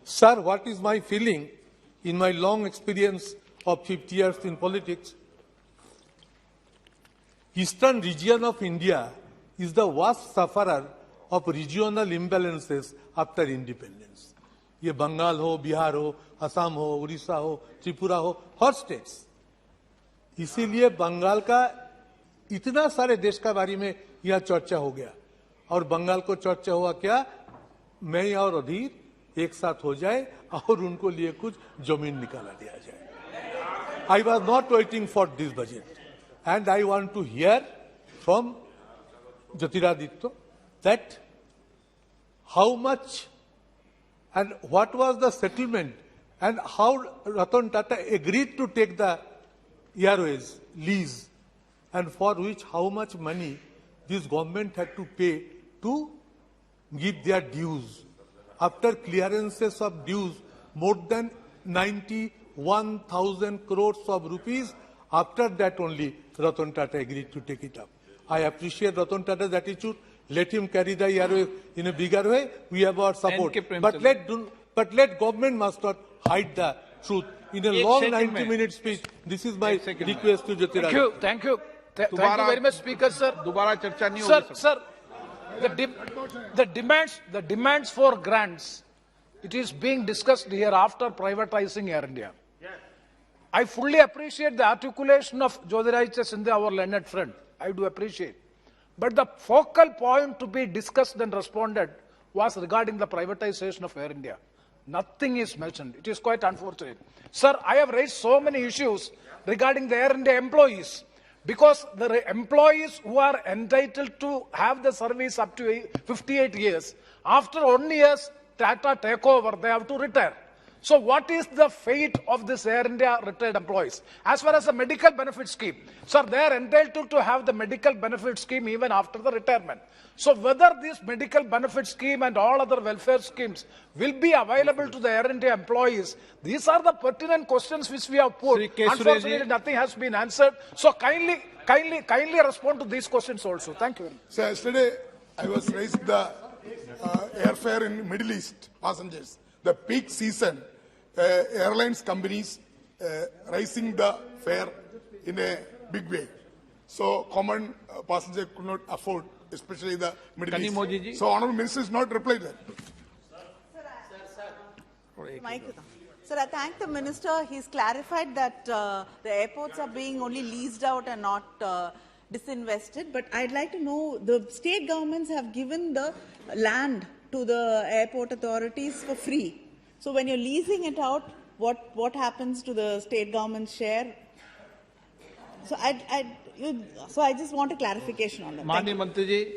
Sir, what is my feeling in my long experience of 50 years in politics? Eastern region of India is the worst sufferer of regional imbalances after independence. ये बंगाल हो, बिहार हो, असम हो, उड़ीसा हो, त्रिपुरा हो, हर स्टेट्स. इसीलिए बंगाल का इतना सारे देश का बारे में यह चर्चा हो गया. और बंगाल को चर्चा हुआ क्या, मैं और अधीर एक साथ हो जाए और उनको लिए कुछ जमीन निकाला दिया जाए. I was not waiting for this budget. And I want to hear from Jyotiraditya that how much and what was the settlement and how Ratan Tata agreed to take the airways lease and for which how much money this government had to pay to give their dues. After clearances of dues, more than 91,000 crores of rupees. After that only Ratan Tata agreed to take it up. I appreciate Ratan Tata's attitude. Let him carry the airways in a bigger way. We have our support. But let government must not hide the truth. In a long 90-minute speech, this is my request to Jyotiraditya. Thank you. Thank you very much, Speaker, sir. दोबारा चर्चा नहीं होगी. Sir, the demands for grants, it is being discussed here after privatizing Air India. I fully appreciate the articulation of Jyotiraditya Scindia, our learned friend. I do appreciate. But the focal point to be discussed and responded was regarding the privatization of Air India. Nothing is mentioned. It is quite unfortunate. Sir, I have raised so many issues regarding the Air India employees. Because the employees who are entitled to have the service up to 58 years, after 1 year Tata takeover, they have to retire. So what is the fate of this Air India retired employees? As far as the medical benefit scheme, sir, they are entitled to have the medical benefit scheme even after the retirement. So whether this medical benefit scheme and all other welfare schemes will be available to the Air India employees, these are the pertinent questions which we have put. Unfortunately, nothing has been answered. So kindly respond to these questions also. Thank you. So yesterday I was raising the airfare in Middle East passengers. The peak season, airlines companies raising the fare in a big way. So common passenger could not afford, especially the Middle East. So Honorable Minister is not replied that. Sir, I thank the Minister. He's clarified that the airports are being only leased out and not disinvested. But I'd like to know, the state governments have given the land to the airport authorities for free. So when you're leasing it out, what happens to the state government's share? So I just want a clarification on that. माननीय मंत्री जी,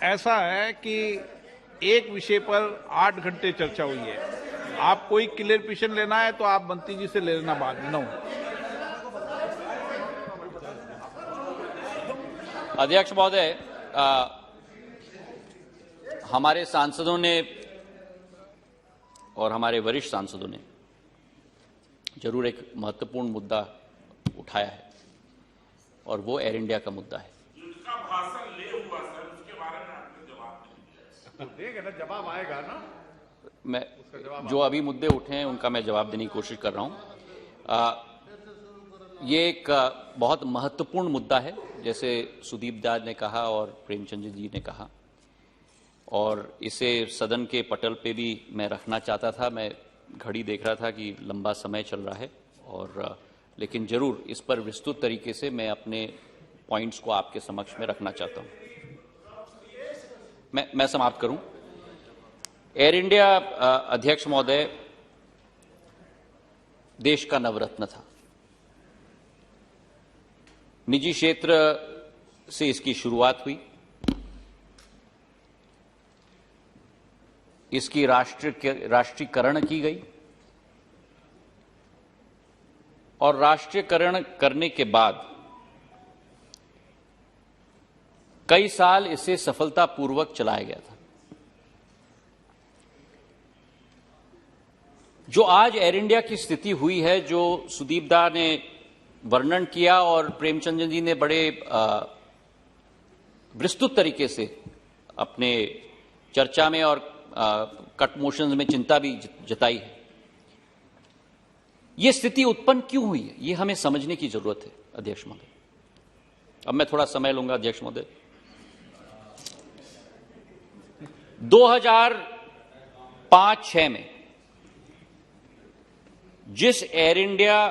ऐसा है कि एक विषय पर 8 घंटे चर्चा हुई है। आप कोई क्लियरिफिकेशन लेना है तो आप मंत्री जी से ले लेना बाद में। अध्यक्ष महोदय, हमारे सांसदों ने और हमारे वरिष्ठ सांसदों ने जरूर एक महत्वपूर्ण मुद्दा उठाया है और वो एयर इंडिया का मुद्दा है। उसका भाषण ले हुआ सर, उसके बारे में आपने जवाब नहीं दिया। देगा ना, जवाब आएगा ना। मैं जो अभी मुद्दे उठे हैं उनका मैं जवाब देने की कोशिश कर रहा हूं। ये एक बहुत महत्वपूर्ण मुद्दा है, जैसे सुदीप दास ने कहा और प्रेमचंद जी ने कहा, और इसे सदन के पटल पे भी मैं रखना चाहता था। मैं घड़ी देख रहा था कि लंबा समय चल रहा है, और लेकिन जरूर इस पर विस्तृत तरीके से मैं अपने पॉइंट्स को आपके समक्ष में रखना चाहता हूं। मैं समाप्त करूं। एयर इंडिया, अध्यक्ष महोदय, देश का नवरत्न था। निजी क्षेत्र से इसकी शुरुआत हुई, इसकी राष्ट्रीयकरण की गई, और राष्ट्रीयकरण करने के बाद कई साल इसे सफलतापूर्वक चलाया गया था। जो आज एयर इंडिया की स्थिति हुई है, जो सुदीप दा ने वर्णन किया और प्रेमचंद जी ने बड़े विस्तृत तरीके से अपने चर्चा में और कट मोशंस में चिंता भी जताई है, यह स्थिति उत्पन्न क्यों हुई है, यह हमें समझने की जरूरत है। अध्यक्ष महोदय, अब मैं थोड़ा समय लूंगा। अध्यक्ष महोदय, 2005-06 में जिस एयर इंडिया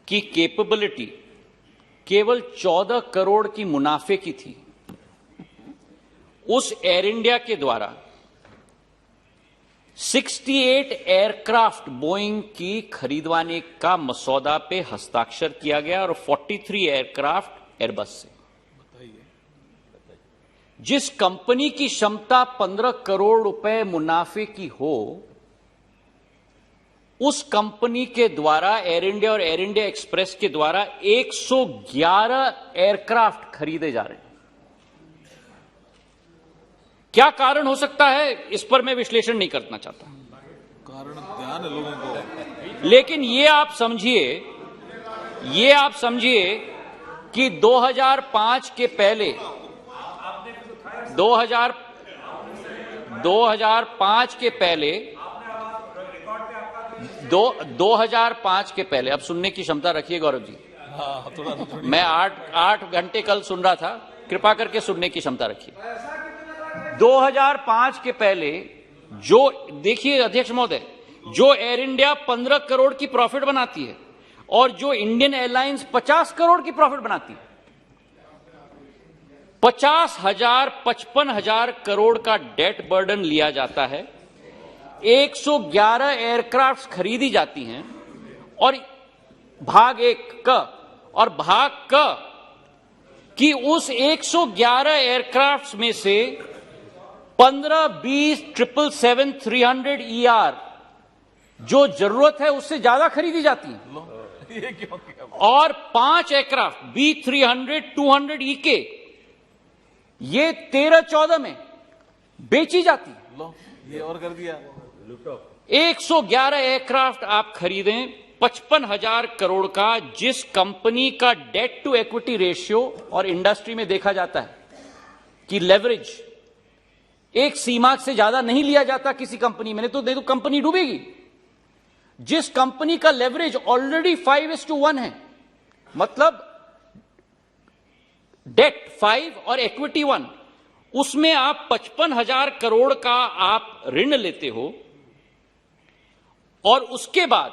की कैपेबिलिटी केवल 14 करोड़ की मुनाफे की थी, उस एयर इंडिया के द्वारा 68 एयरक्राफ्ट बोइंग की खरीदवाने का मसौदा पे हस्ताक्षर किया गया, और 43 एयरक्राफ्ट एयरबस से। जिस कंपनी की क्षमता 15 करोड़ रुपए मुनाफे की हो, उस कंपनी के द्वारा, एयर इंडिया और एयर इंडिया एक्सप्रेस के द्वारा 111 एयरक्राफ्ट खरीदे जा रहे हैं। क्या कारण हो सकता है, इस पर मैं विश्लेषण नहीं करना चाहता। कारण ध्यान है लोगों को, लेकिन ये आप समझिए कि 2005 के पहले 2005 के पहले, अब सुनने की क्षमता रखिए गौरव जी। मैं 8 घंटे कल सुन रहा था, कृपा करके सुनने की क्षमता रखिए। 2005 के पहले जो, देखिए अध्यक्ष महोदय, जो एयर इंडिया 15 करोड़ की प्रॉफिट बनाती है और जो इंडियन एयरलाइंस 50 करोड़ की प्रॉफिट बनाती है, 55,000 करोड़ का डेट बर्डन लिया जाता है, 111 एयरक्राफ्ट खरीदी जाती हैं, और भाग क कि उस 111 एयरक्राफ्ट में से 15-20 777-300ER जो जरूरत है उससे ज्यादा खरीदी जाती हैं, और 5 एयरक्राफ्ट B300-200EK ये 13-14 में बेची जाती है। ये और कर दिया। 111 एयरक्राफ्ट आप खरीदें 55,000 करोड़ का, जिस कंपनी का डेट टू इक्विटी रेशियो, और इंडस्ट्री में देखा जाता है कि लेवरेज एक सीमा से ज्यादा नहीं लिया जाता किसी कंपनी में, नहीं तो कंपनी डूबेगी। जिस कंपनी का लेवरेज ऑलरेडी 5:1 है, मतलब डेट 5 और इक्विटी 1, उसमें आप 55,000 करोड़ का आप ऋण लेते हो, और उसके बाद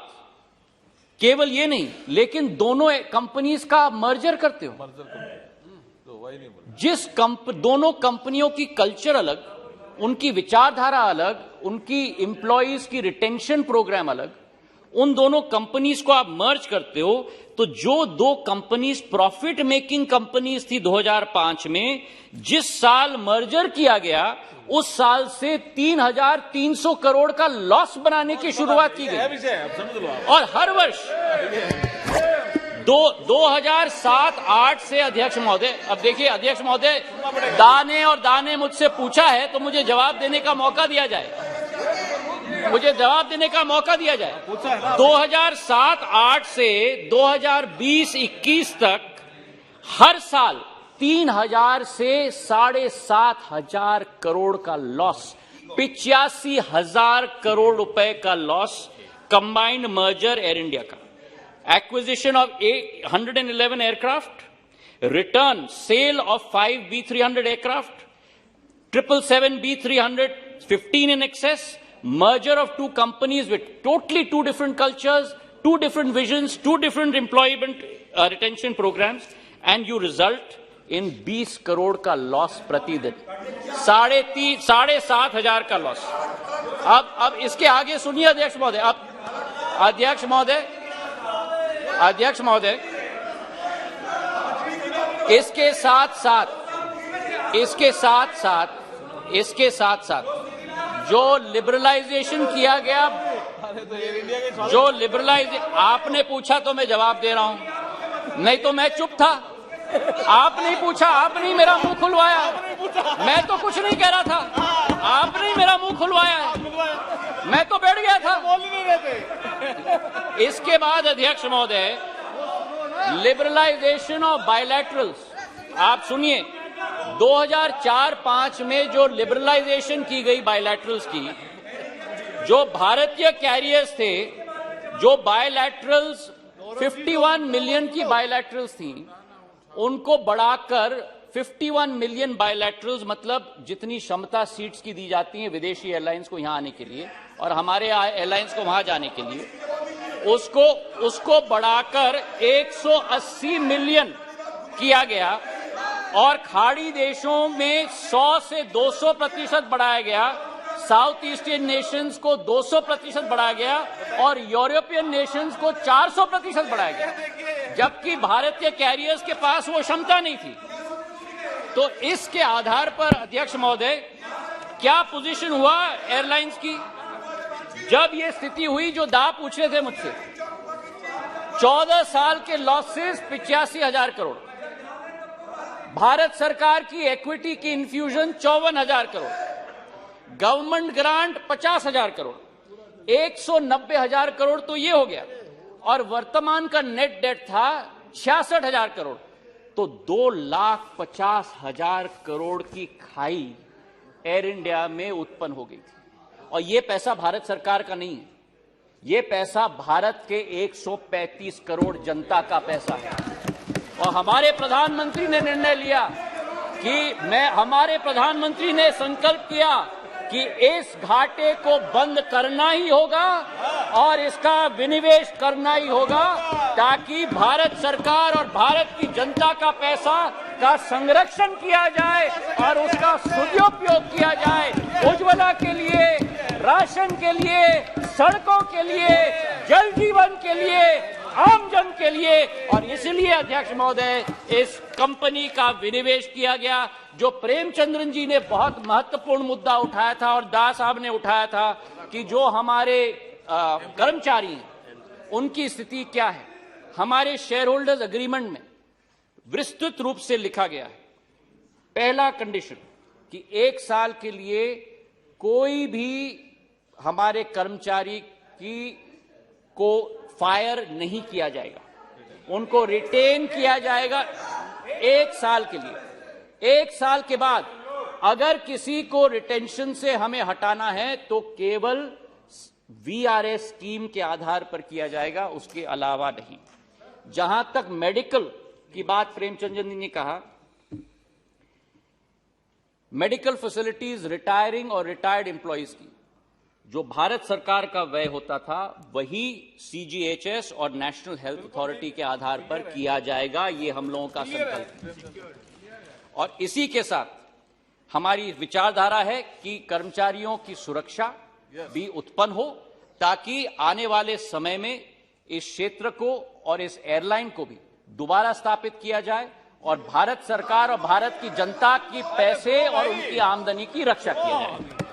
केवल ये नहीं, लेकिन दोनों कंपनीज का मर्जर करते हो। दोनों कंपनियों की कल्चर अलग, उनकी विचारधारा अलग, उनकी इंप्लॉइज की रिटेंशन प्रोग्राम अलग, उन दोनों कंपनीज को आप मर्ज करते हो तो जो दो कंपनीज प्रॉफिट मेकिंग कंपनीज थी 2005 में, जिस साल मर्जर किया गया उस साल से 3,300 करोड़ का लॉस बनाने की शुरुआत की गई। और हर वर्ष 2007-8 से अध्यक्ष महोदय, अब देखिए अध्यक्ष महोदय, दाने मुझसे पूछा है तो मुझे जवाब देने का मौका दिया जाए, मुझे जवाब देने का मौका दिया जाए। 2007-8 से 2020-21 तक हर साल 3,000 से 7,500 करोड़ का लॉस, 85,000 करोड़ रुपए का loss combined merger air India का। Acquisition of 111 aircraft, return, sale of 5 B300 aircraft, 777 B300, 15 in excess, merger of two companies with totally two different cultures, two different visions, two different employment retention programs, and you result in 20 crore का loss प्रतिदिन, 7,500 का loss. अब इसके आगे सुनिए अध्यक्ष महोदय, अब अध्यक्ष महोदय, इसके साथ साथ जो लिबरलाइजेशन किया गया, आपने पूछा तो मैं जवाब दे रहा हूं, नहीं तो मैं चुप था। आपने पूछा, आपने मेरा मुंह खुलवाया, मैं तो कुछ नहीं कह रहा था, आपने मेरा मुंह खुलवाया, मैं तो बैठ गया था। इसके बाद अध्यक्ष महोदय, लिबरलाइजेशन ऑफ बायलैटरल्स, आप सुनिए, 2004-5 में जो लिबरलाइजेशन की गई बायलैटरल्स की, जो भारतीय कैरियर्स थे, जो बायलैटरल्स 51 मिलियन की बायलैटरल्स थी, उनको बढ़ाकर 51 मिलियन बायलैटरल्स, मतलब जितनी क्षमता सीट्स की दी जाती है विदेशी एयरलाइंस को यहां आने के लिए और हमारे एयरलाइंस को वहां जाने के लिए, उसको बढ़ाकर 180 मिलियन किया गया और खाड़ी देशों में 100 से 200% बढ़ाया गया, साउथ ईस्टियन नेशंस को 200% बढ़ाया गया और यूरोपियन नेशंस को 400% बढ़ाया गया, जबकि भारतीय कैरियर्स के पास वो क्षमता नहीं थी। तो इसके आधार पर अध्यक्ष महोदय, क्या पोजीशन हुआ एयरलाइंस की जब ये स्थिति हुई जो दा पूछ रहे थे मुझसे? 14 साल के लॉसेस 85,000 करोड़, भारत सरकार की इक्विटी की infusion 54,000 crore, government grant 50,000 crore, 190,000 crore तो ये हो गया, और वर्तमान का नेट डेट था 66,000 करोड़। तो 2,50,000 करोड़ की खाई एयर इंडिया में उत्पन्न हो गई थी। और ये पैसा भारत सरकार का नहीं है, ये पैसा भारत के 135 करोड़ जनता का पैसा है। और हमारे प्रधानमंत्री ने निर्णय लिया कि हमारे प्रधानमंत्री ने संकल्प किया कि इस घाटे को बंद करना ही होगा और इसका विनिवेश करना ही होगा, ताकि भारत सरकार और भारत की जनता का पैसा का संरक्षण किया जाए और उसका सदुपयोग किया जाए, उज्ज्वला के लिए, राशन के लिए, सड़कों के लिए, जल जीवन के लिए, आम जन के लिए। और इसलिए अध्यक्ष महोदय, इस कंपनी का विनिवेश किया गया। जो प्रेमचंद्रन जी ने बहुत महत्वपूर्ण मुद्दा उठाया था और दास साहब ने उठाया था कि जो हमारे कर्मचारी हैं उनकी स्थिति क्या है, हमारे शेयर होल्डर्स एग्रीमेंट में विस्तृत रूप से लिखा गया है। पहला कंडीशन कि 1 साल के लिए कोई भी हमारे कर्मचारी को फायर नहीं किया जाएगा, उनको रिटेन किया जाएगा 1 साल के लिए। 1 साल के बाद अगर किसी को रिटेंशन से हमें हटाना है तो केवल वीआरएस स्कीम के आधार पर किया जाएगा, उसके अलावा नहीं। जहां तक मेडिकल की बात प्रेमचंद्र जी ने कहा, मेडिकल फैसिलिटीज रिटायरिंग और रिटायर्ड एम्प्लॉयज की जो भारत सरकार का व्यय होता था वही सीजीएचएस और नेशनल हेल्थ अथॉरिटी के आधार पर किया जाएगा, ये हम लोगों का संकल्प है। और इसी के साथ हमारी विचारधारा है कि कर्मचारियों की सुरक्षा भी उत्पन्न हो, ताकि आने वाले समय में इस क्षेत्र को और इस एयरलाइन को भी दोबारा स्थापित किया जाए और भारत सरकार और भारत की जनता की पैसे और उनकी आमदनी की रक्षा किया जाए।